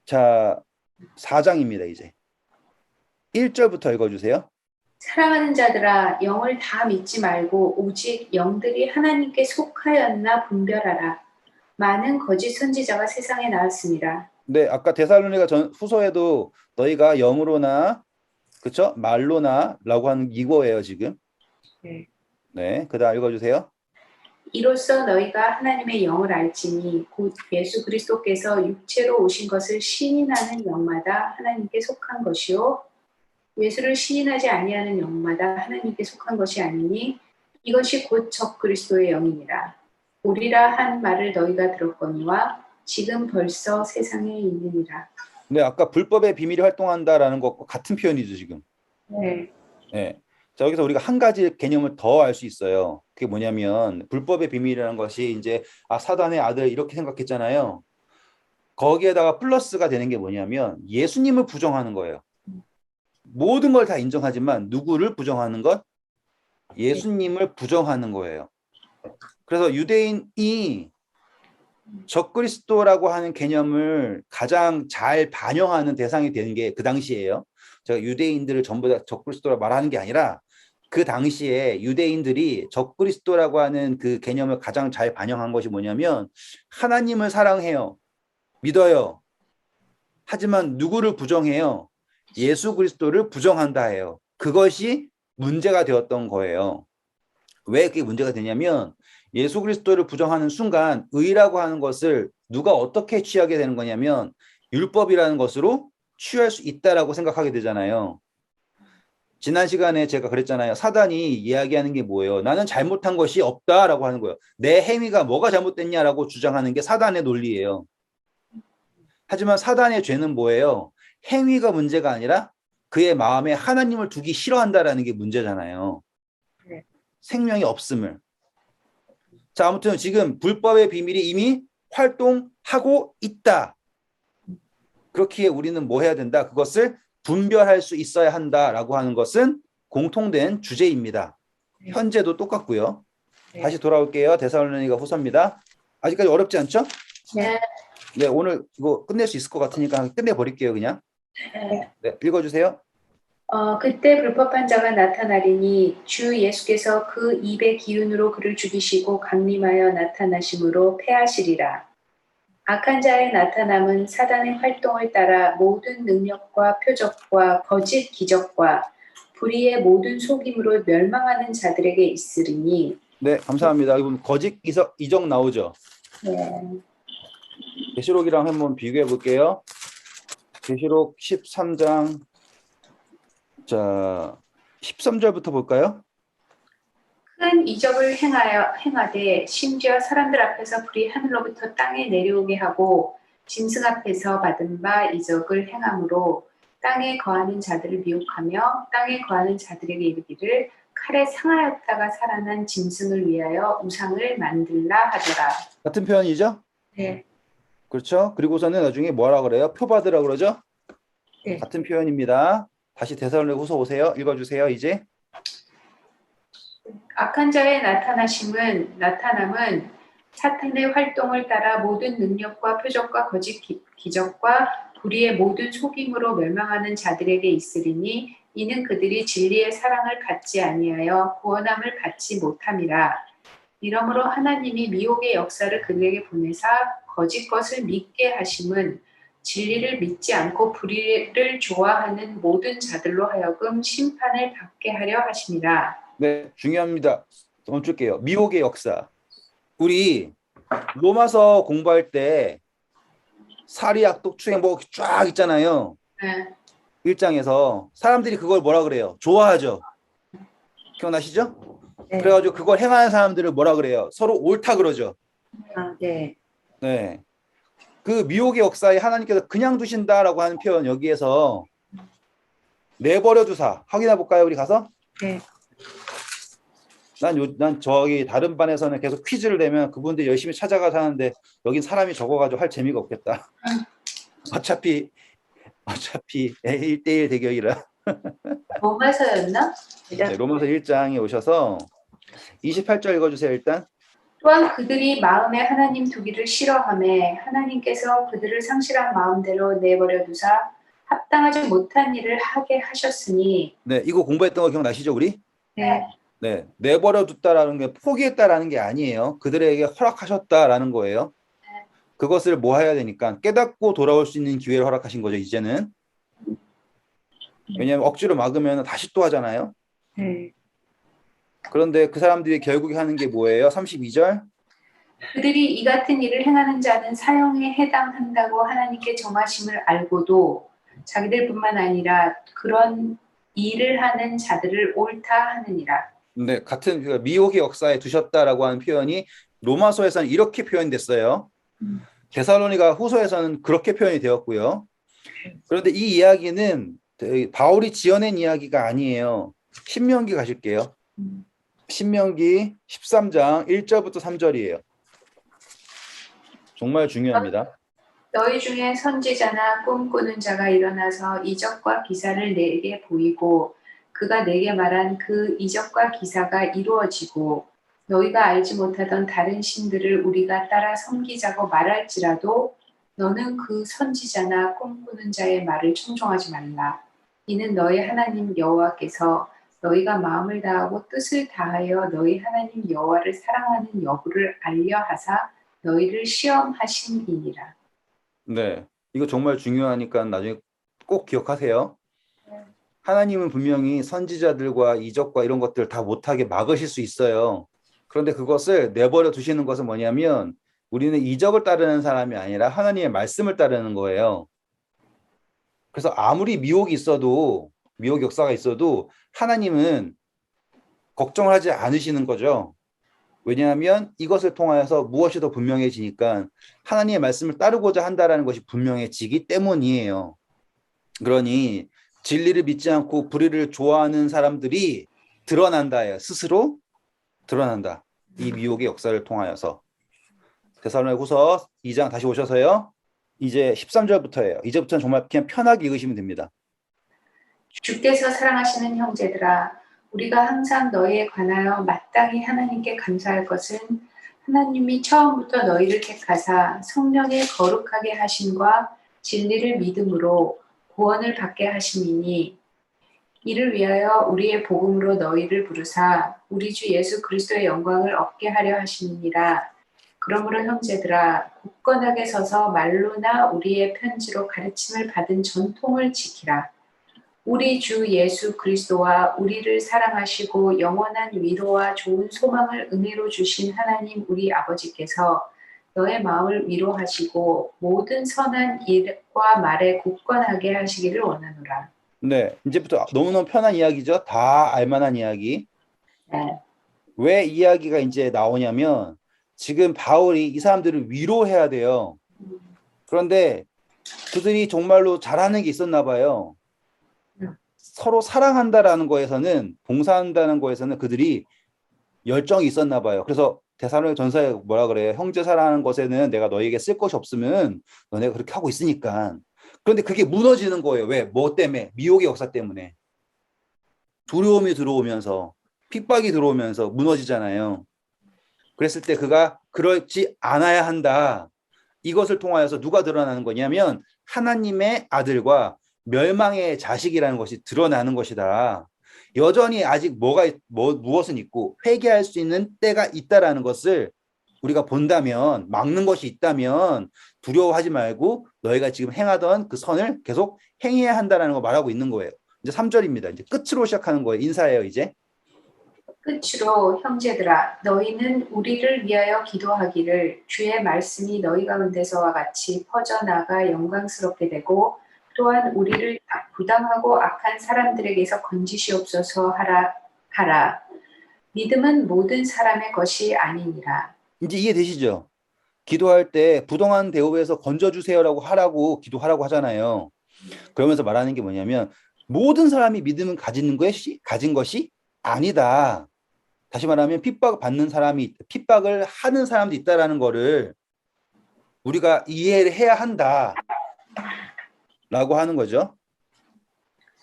자, 4장입니다, 이제. 1절부터 읽어주세요. 사랑하는 자들아 영을 다 믿지 말고 오직 영들이 하나님께 속하였나 분별하라. 많은 거짓 선지자가 세상에 나왔습니다. 네, 아까 데살로니가 후서에도 너희가 영으로나, 그쵸? 말로나라고 하는 이거예요, 지금. 네. 네, 그 다음 읽어주세요. 이로써 너희가 하나님의 영을 알지니 곧 예수 그리스도께서 육체로 오신 것을 시인하는 영마다 하나님께 속한 것이요 예수를 시인하지 아니하는 영마다 하나님께 속한 것이 아니니 이것이 곧 적 그리스도의 영이니라. 오리라 한 말을 너희가 들었거니와 지금 벌써 세상에 있느니라. 네, 아까 불법의 비밀이 활동한다라는 것과 같은 표현이죠, 지금. 네. 네. 자, 여기서 우리가 한 가지 개념을 더 알 수 있어요. 그게 뭐냐면 불법의 비밀이라는 것이 이제 사단의 아들 이렇게 생각했잖아요. 거기에다가 플러스가 되는 게 뭐냐면 예수님을 부정하는 거예요. 모든 걸 다 인정하지만 누구를 부정하는 것? 예수님을 부정하는 거예요. 그래서 유대인이 적그리스도라고 하는 개념을 가장 잘 반영하는 대상이 되는 게 그 당시예요. 제가 유대인들을 전부 다 적그리스도라고 말하는 게 아니라 그 당시에 유대인들이 적그리스도라고 하는 그 개념을 가장 잘 반영한 것이 뭐냐면 하나님을 사랑해요. 믿어요. 하지만 누구를 부정해요? 예수 그리스도를 부정한다 해요. 그것이 문제가 되었던 거예요. 왜 그게 문제가 되냐면 예수 그리스도를 부정하는 순간 의라고 하는 것을 누가 어떻게 취하게 되는 거냐면 율법이라는 것으로 취할 수 있다라고 생각하게 되잖아요. 지난 시간에 제가 그랬잖아요. 사단이 이야기하는 게 뭐예요? 나는 잘못한 것이 없다라고 하는 거예요. 내 행위가 뭐가 잘못됐냐라고 주장하는 게 사단의 논리예요. 하지만 사단의 죄는 뭐예요? 행위가 문제가 아니라 그의 마음에 하나님을 두기 싫어한다라는 게 문제잖아요. 네. 생명이 없음을. 자, 아무튼 지금 불법의 비밀이 이미 활동하고 있다. 그렇기에 우리는 뭐 해야 된다? 그것을 분별할 수 있어야 한다라고 하는 것은 공통된 주제입니다. 네. 현재도 똑같고요. 네. 다시 돌아올게요. 데살로니가 후서입니다. 아직까지 어렵지 않죠? 네. 네, 오늘 이거 끝낼 수 있을 것 같으니까 끝내버릴게요, 그냥. 네, 읽어주세요. 그때 불법한 자가 나타나리니 주 예수께서 그 입의 기운으로 그를 죽이시고 강림하여 나타나심으로 패하시리라. 악한 자의 나타남은 사단의 활동을 따라 모든 능력과 표적과 거짓 기적과 불의의 모든 속임으로 멸망하는 자들에게 있으리니. 네, 감사합니다. 이분 거짓 이적 나오죠? 네. 계시록이랑 한번 비교해 볼게요. 계시록 13장. 자, 13절부터 볼까요? 큰 이적을 행하되 심지어 사람들 앞에서 불이 하늘로부터 땅에 내려오게 하고 짐승 앞에서 받은 바 이적을 행함으로 땅에 거하는 자들을 미혹하며 땅에 거하는 자들에게 이르기를 칼에 상하였다가 살아난 짐승을 위하여 우상을 만들라 하더라. 같은 표현이죠? 네. 그렇죠? 그리고서는 나중에 뭐라 그래요? 표 받으라 그러죠? 네. 같은 표현입니다. 다시 데살로니가 후서 오세요. 읽어주세요, 이제. 악한 자의 나타남은 사탄의 활동을 따라 모든 능력과 표적과 거짓 기적과 불의의 모든 속임으로 멸망하는 자들에게 있으리니 이는 그들이 진리의 사랑을 갖지 아니하여 구원함을 받지 못함이라. 이러므로 하나님이 미혹의 역사를 그들에게 보내사 거짓 것을 믿게 하심은 진리를 믿지 않고 불의를 좋아하는 모든 자들로 하여금 심판을 받게 하려 하심이라. 네, 중요합니다. 멈출게요. 미혹의 역사. 우리 로마서 공부할 때 살이약, 독추행 뭐 쫙 있잖아요. 네. 1장에서 사람들이 그걸 뭐라 그래요? 좋아하죠. 기억나시죠? 네. 그래가지고 그걸 행하는 사람들을 뭐라 그래요? 서로 옳다 그러죠. 네. 네. 그 미혹의 역사에 하나님께서 그냥 두신다라고 하는 표현 여기에서 내버려 두사 확인해 볼까요? 우리 가서? 네. 난 저기 다른 반에서는 계속 퀴즈를 내면 그분들 열심히 찾아가서 하는데 여긴 사람이 적어가지고 할 재미가 없겠다. 어차피 1대1 대결이라. 로마서였나? 네, 로마서 1장에 오셔서 28절 읽어주세요, 일단. 또한 그들이 마음에 하나님 두기를 싫어하매 하나님께서 그들을 상실한 마음대로 내버려 두사 합당하지 못한 일을 하게 하셨으니 네, 이거 공부했던 거 기억나시죠, 우리? 네, 네, 내버려 뒀다라는 게 포기했다라는 게 아니에요. 그들에게 허락하셨다라는 거예요. 그것을 뭐 해야 되니까 깨닫고 돌아올 수 있는 기회를 허락하신 거죠, 이제는. 왜냐하면 억지로 막으면 다시 또 하잖아요. 네. 그런데 그 사람들이 결국에 하는 게 뭐예요? 32절. 그들이 이 같은 일을 행하는 자는 사형에 해당한다고 하나님께 정하심을 알고도 자기들뿐만 아니라 그런 일을 하는 자들을 옳다 하느니라. 네, 같은 그 미혹의 역사에 두셨다라고 하는 표현이 로마서에서는 이렇게 표현됐어요. 데살로니가 후서에서는 그렇게 표현이 되었고요. 그런데 이 이야기는 바울이 지어낸 이야기가 아니에요. 신명기 가실게요. 신명기 13장 1절부터 3절이에요. 정말 중요합니다. 너희 중에 선지자나 꿈꾸는 자가 일어나서 이적과 기사를 내게 보이고 그가 내게 말한 그 이적과 기사가 이루어지고 너희가 알지 못하던 다른 신들을 우리가 따라 섬기자고 말할지라도 너는 그 선지자나 꿈꾸는 자의 말을 청종하지 말라. 이는 너희 하나님 여호와께서 너희가 마음을 다하고 뜻을 다하여 너희 하나님 여호와를 사랑하는 여부를 알려 하사 너희를 시험하심이니라. 네, 이거 정말 중요하니까 나중에 꼭 기억하세요. 하나님은 분명히 선지자들과 이적과 이런 것들 다 못하게 막으실 수 있어요. 그런데 그것을 내버려 두시는 것은 뭐냐면 우리는 이적을 따르는 사람이 아니라 하나님의 말씀을 따르는 거예요. 그래서 아무리 미혹이 있어도 미혹 역사가 있어도 하나님은 걱정을 하지 않으시는 거죠. 왜냐하면 이것을 통하여서 무엇이 더 분명해지니까 하나님의 말씀을 따르고자 한다라는 것이 분명해지기 때문이에요. 그러니 진리를 믿지 않고 불의를 좋아하는 사람들이 드러난다예요. 스스로 드러난다. 이 미혹의 역사를 통하여서. 데살로니가후서 2장 다시 오셔서요. 이제 13절부터예요. 이제부터는 정말 그냥 편하게 읽으시면 됩니다. 주께서 사랑하시는 형제들아, 우리가 항상 너희에 관하여 마땅히 하나님께 감사할 것은 하나님이 처음부터 너희를 택하사 성령의 거룩하게 하심과 진리를 믿음으로 구원을 받게 하심이니 이를 위하여 우리의 복음으로 너희를 부르사 우리 주 예수 그리스도의 영광을 얻게 하려 하심이니라. 그러므로 형제들아, 굳건하게 서서 말로나 우리의 편지로 가르침을 받은 전통을 지키라. 우리 주 예수 그리스도와 우리를 사랑하시고 영원한 위로와 좋은 소망을 은혜로 주신 하나님 우리 아버지께서 너의 마음을 위로하시고 모든 선한 일과 말에 굳건하게 하시기를 원하노라. 네, 이제부터 너무너무 편한 이야기죠. 다 알만한 이야기. 네. 왜 이야기가 이제 나오냐면 지금 바울이 이 사람들을 위로해야 돼요. 그런데 그들이 정말로 잘하는 게 있었나 봐요. 서로 사랑한다라는 거에서는 봉사한다는 거에서는 그들이 열정이 있었나 봐요. 그래서 데살로니가 전서에 뭐라 그래요? 형제 사랑하는 것에는 내가 너에게 쓸 것이 없으면 너네가 그렇게 하고 있으니까. 그런데 그게 무너지는 거예요. 왜? 뭐 때문에? 미혹의 역사 때문에. 두려움이 들어오면서 핍박이 들어오면서 무너지잖아요. 그랬을 때 그가 그렇지 않아야 한다. 이것을 통하여서 누가 드러나는 거냐면 하나님의 아들과 멸망의 자식이라는 것이 드러나는 것이다. 여전히 아직 무엇은 있고 회개할 수 있는 때가 있다라는 것을 우리가 본다면 막는 것이 있다면 두려워하지 말고 너희가 지금 행하던 그 선을 계속 행해야 한다라는 걸 말하고 있는 거예요. 이제 3절입니다. 이제 끝으로 시작하는 거예요. 인사예요, 이제. 끝으로 형제들아 너희는 우리를 위하여 기도하기를 주의 말씀이 너희 가운데서와 같이 퍼져나가 영광스럽게 되고 또한 우리를 부당하고 악한 사람들에게서 건지시옵소서 하라. 믿음은 모든 사람의 것이 아니니라. 이제 이해되시죠? 기도할 때 부동한 대우에서 건져주세요라고 하라고 기도하라고 하잖아요. 그러면서 말하는 게 뭐냐면 모든 사람이 믿음을 가진 것이 아니다. 다시 말하면 핍박을 하는 사람도 있다라는 거를 우리가 이해를 해야 한다라고 하는 거죠.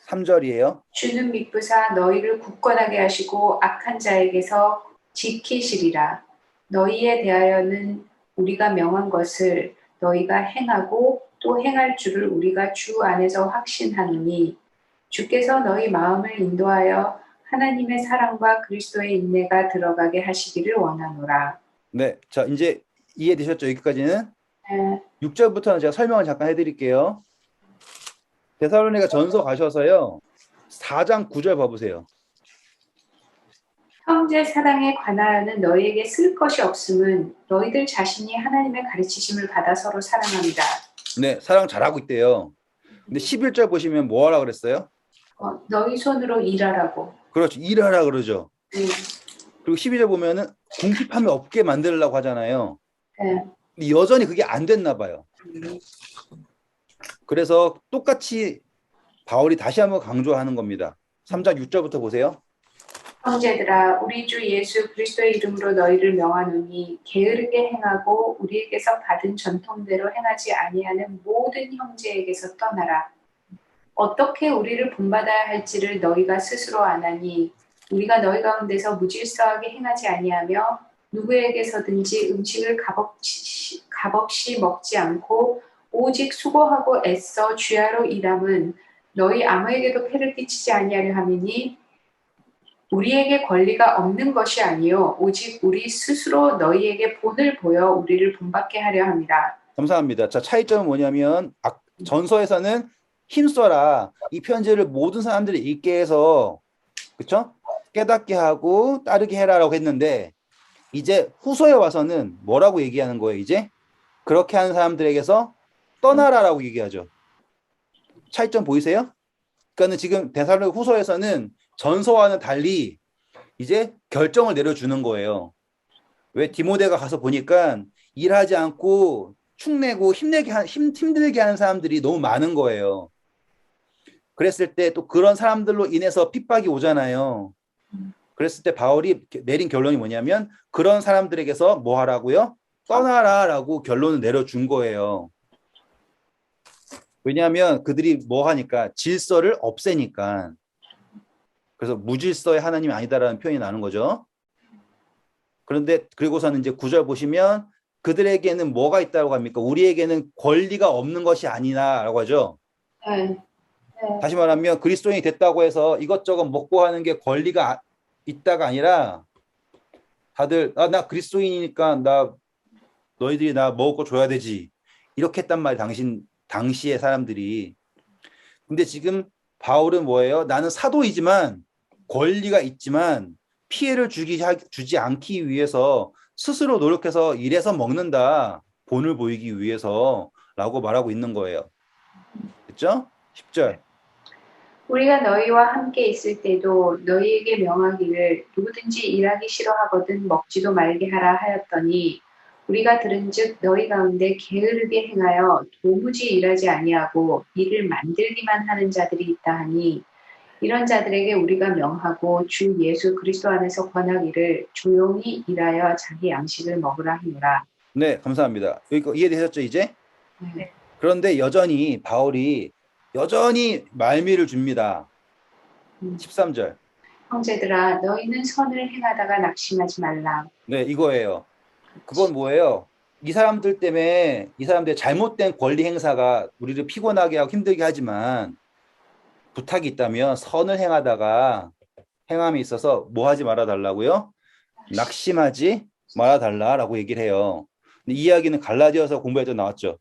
3절이에요. 주는 믿부사 너희를 굳건하게 하시고 악한 자에게서 지키시리라. 너희에 대하여는 우리가 명한 것을 너희가 행하고 또 행할 줄을 우리가 주 안에서 확신하노니 주께서 너희 마음을 인도하여 하나님의 사랑과 그리스도의 인내가 들어가게 하시기를 원하노라. 네, 자 이제 이해되셨죠? 여기까지는 네, 6절부터는 제가 설명을 잠깐 해드릴게요. 데살로니가 전서 가셔서요. 4장 9절 봐보세요. 형제 사랑에 관하여는 너희에게 쓸 것이 없음은 너희들 자신이 하나님의 가르치심을 받아 서로 사랑합니다. 네, 사랑 잘하고 있대요. 근데 11절 보시면 뭐 하라 그랬어요? 너희 손으로 일하라고. 그렇죠. 일하라 그러죠. 네, 그리고 12절 보면은 궁핍함이 없게 만들려고 하잖아요. 네. 근데 여전히 그게 안 됐나 봐요. 그래서 똑같이 바울이 다시 한번 강조하는 겁니다. 3장 6절부터 보세요. 형제들아 우리 주 예수 그리스도의 이름으로 너희를 명하노니 게으르게 행하고 우리에게서 받은 전통대로 행하지 아니하는 모든 형제에게서 떠나라. 어떻게 우리를 본받아야 할지를 너희가 스스로 아나니 우리가 너희 가운데서 무질서하게 행하지 아니하며 누구에게서든지 음식을 값없이 먹지 않고 오직 수고하고 애써 주야로 일함은 너희 아무에게도 폐를 끼치지 아니하려 함이니 우리에게 권리가 없는 것이 아니요 오직 우리 스스로 너희에게 본을 보여 우리를 본받게 하려 합니다. 감사합니다. 자, 차이점은 뭐냐면 전서에서는 힘써라. 이 편지를 모든 사람들이 읽게 해서 그렇죠? 깨닫게 하고 따르게 해라라고 했는데 이제 후서에 와서는 뭐라고 얘기하는 거예요? 이제 그렇게 하는 사람들에게서 떠나라라고 얘기하죠. 차이점 보이세요? 그러니까는 지금 데살로니가 후서에서는 전서와는 달리 이제 결정을 내려주는 거예요. 왜 디모데가 가서 보니까 일하지 않고 축내고 힘들게 하는 사람들이 너무 많은 거예요. 그랬을 때 또 그런 사람들로 인해서 핍박이 오잖아요. 그랬을 때 바울이 내린 결론이 뭐냐면 그런 사람들에게서 뭐 하라고요? 떠나라라고 결론을 내려준 거예요. 왜냐하면 그들이 뭐 하니까 질서를 없애니까. 그래서 무질서의 하나님이 아니다라는 표현이 나는 거죠. 그런데 그리고서는 이제 9절 보시면 그들에게는 뭐가 있다고 합니까? 우리에게는 권리가 없는 것이 아니라고 하죠. 네. 다시 말하면 그리스도인이 됐다고 해서 이것저것 먹고 하는 게 권리가 있다가 아니라 다들 나 그리스도인이니까 너희들이 나 먹을 거 줘야 되지. 이렇게 했단 말이에요. 당시의 사람들이. 근데 지금 바울은 뭐예요? 나는 사도이지만 권리가 있지만 피해를 주지 않기 위해서 스스로 노력해서 일해서 먹는다. 본을 보이기 위해서라고 말하고 있는 거예요. 됐죠? 10절. 우리가 너희와 함께 있을 때도 너희에게 명하기를 누구든지 일하기 싫어하거든 먹지도 말게 하라 하였더니 우리가 들은즉 너희 가운데 게으르게 행하여 도무지 일하지 아니하고 일을 만들기만 하는 자들이 있다 하니 이런 자들에게 우리가 명하고 주 예수 그리스도 안에서 권하기를 조용히 일하여 자기 양식을 먹으라 하노라. 네, 감사합니다. 여기 이해되셨죠, 이제? 네. 그런데 바울이 여전히 말미를 줍니다. 13절. 형제들아 너희는 선을 행하다가 낙심하지 말라. 네, 이거예요. 그건 뭐예요? 이 사람들 때문에 이 사람들의 잘못된 권리 행사가 우리를 피곤하게 하고 힘들게 하지만 부탁이 있다면 선을 행하다가 행함에 있어서 뭐 하지 말아 달라고요? 낙심하지 말아 달라라고 얘기를 해요. 근데 이 이야기는 갈라디아서 공부할 때 나왔죠.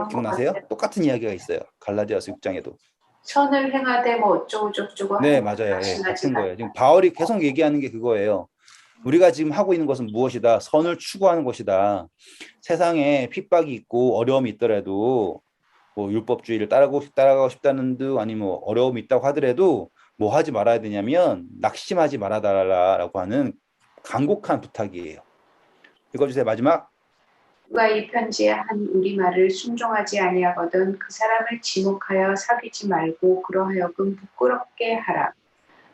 기억나세요? 똑같은 이야기가 있어요. 갈라디아서 6장에도. 선을 행하되 뭐 어쩌고 저쩌고 네, 하는 맞아요. 예, 낙심하지 같은 말라. 거예요. 지금 바울이 계속 얘기하는 게 그거예요. 우리가 지금 하고 있는 것은 무엇이다? 선을 추구하는 것이다. 세상에 핍박이 있고 어려움이 있더라도 뭐 율법주의를 따라가고 싶다는 듯 아니면 뭐 어려움이 있다고 하더라도 뭐 하지 말아야 되냐면 낙심하지 말아 달라라고 하는 간곡한 부탁이에요. 읽어주세요. 마지막. 누가 이 편지에 한 우리 말을 순종하지 아니하거든 그 사람을 지목하여 사귀지 말고 그러하여금 부끄럽게 하라.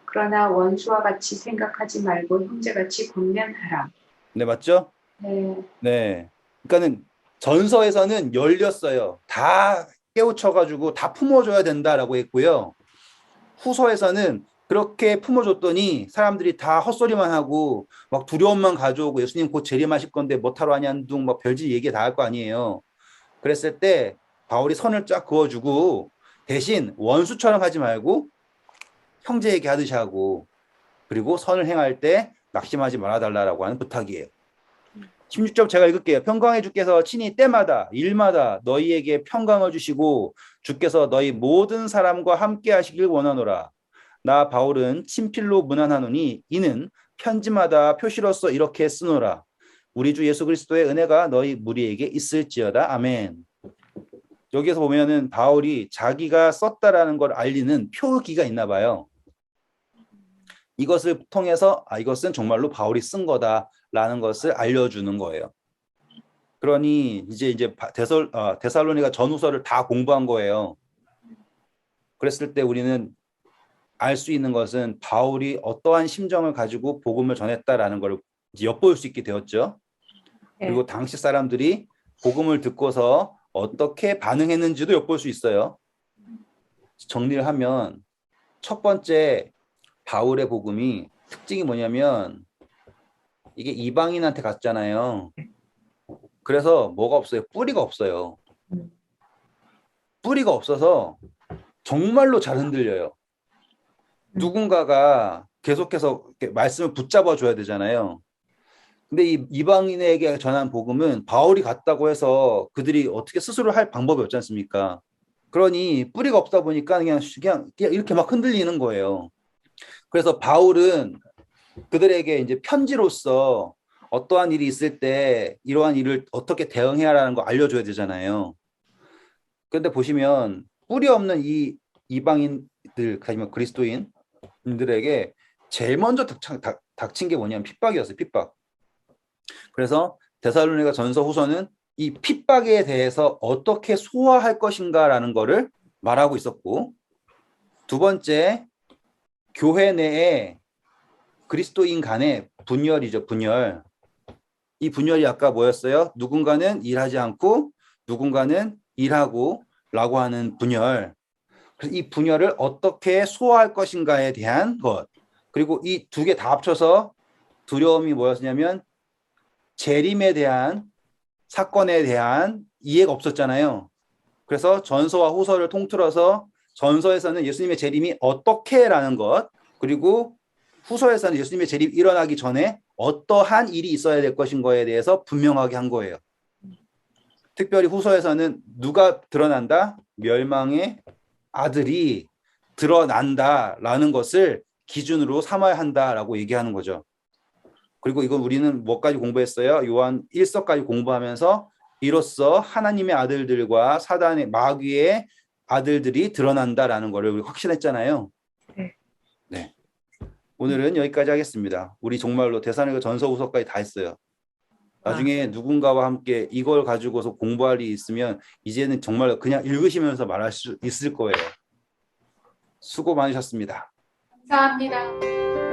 그러나 원수와 같이 생각하지 말고 형제같이 권면하라. 네, 맞죠? 네. 네. 그러니까는 전서에서는 열렸어요. 다 깨우쳐가지고 다 품어줘야 된다라고 했고요. 후서에서는 그렇게 품어줬더니 사람들이 다 헛소리만 하고 막 두려움만 가져오고 예수님 곧 재림하실 건데 못하러 하냐는 둥 막 별짓 얘기 다 할 거 아니에요. 그랬을 때 바울이 선을 쫙 그어주고 대신 원수처럼 하지 말고 형제에게 하듯이 하고 그리고 선을 행할 때 낙심하지 말아달라고 하는 부탁이에요. 16절 제가 읽을게요. 평강의 주께서 친히 때마다 일마다 너희에게 평강을 주시고 주께서 너희 모든 사람과 함께 하시길 원하노라. 나 바울은 친필로 문안하노니 이는 편지마다 표시로서 이렇게 쓰노라. 우리 주 예수 그리스도의 은혜가 너희 무리에게 있을지어다. 아멘. 여기에서 보면은 바울이 자기가 썼다라는 걸 알리는 표기가 있나 봐요. 이것을 통해서 이것은 정말로 바울이 쓴 거다라는 것을 알려주는 거예요. 그러니 이제 데살로니가 전후서를 다 공부한 거예요. 그랬을 때 우리는 알 수 있는 것은 바울이 어떠한 심정을 가지고 복음을 전했다라는 걸 엿볼 수 있게 되었죠. 그리고 당시 사람들이 복음을 듣고서 어떻게 반응했는지도 엿볼 수 있어요. 정리를 하면 첫 번째 바울의 복음이 특징이 뭐냐면 이게 이방인한테 갔잖아요. 그래서 뭐가 없어요? 뿌리가 없어요. 뿌리가 없어서 정말로 잘 흔들려요. 누군가가 계속해서 말씀을 붙잡아 줘야 되잖아요. 근데 이 이방인에게 전한 복음은 바울이 갔다고 해서 그들이 어떻게 스스로 할 방법이 없지 않습니까? 그러니 뿌리가 없다 보니까 그냥 이렇게 막 흔들리는 거예요. 그래서 바울은 그들에게 이제 편지로서 어떠한 일이 있을 때 이러한 일을 어떻게 대응해야 하는 거 알려줘야 되잖아요. 그런데 보시면 뿌리 없는 이 이방인들, 아니면 그리스도인들에게 제일 먼저 닥친 게 뭐냐면 핍박이었어요. 핍박. 그래서 데살로니가 전서 후서는 이 핍박에 대해서 어떻게 소화할 것인가라는 거를 말하고 있었고, 두 번째, 교회 내에 그리스도인 간의 분열이죠. 분열. 이 분열이 아까 뭐였어요? 누군가는 일하지 않고 누군가는 일하고 라고 하는 분열. 그래서 이 분열을 어떻게 소화할 것인가에 대한 것. 그리고 이 두 개 다 합쳐서 두려움이 뭐였냐면 재림에 대한 사건에 대한 이해가 없었잖아요. 그래서 전서와 후서를 통틀어서 전서에서는 예수님의 재림이 어떻게라는 것, 그리고 후서에서는 예수님의 재림이 일어나기 전에 어떠한 일이 있어야 될 것인 거에 대해서 분명하게 한 거예요. 특별히 후서에서는 누가 드러난다? 멸망의 아들이 드러난다라는 것을 기준으로 삼아야 한다라고 얘기하는 거죠. 그리고 이건 우리는 뭐까지 공부했어요? 요한 1서까지 공부하면서 이로써 하나님의 아들들과 사단의 마귀의 아들들이 드러난다라는 것을 우리 확신했잖아요. 네. 오늘은 여기까지 하겠습니다. 우리 정말로 데살로니가 전서 후서까지 다 했어요. 나중에 누군가와 함께 이걸 가지고서 공부할 일이 있으면 이제는 정말 그냥 읽으시면서 말할 수 있을 거예요. 수고 많으셨습니다. 감사합니다.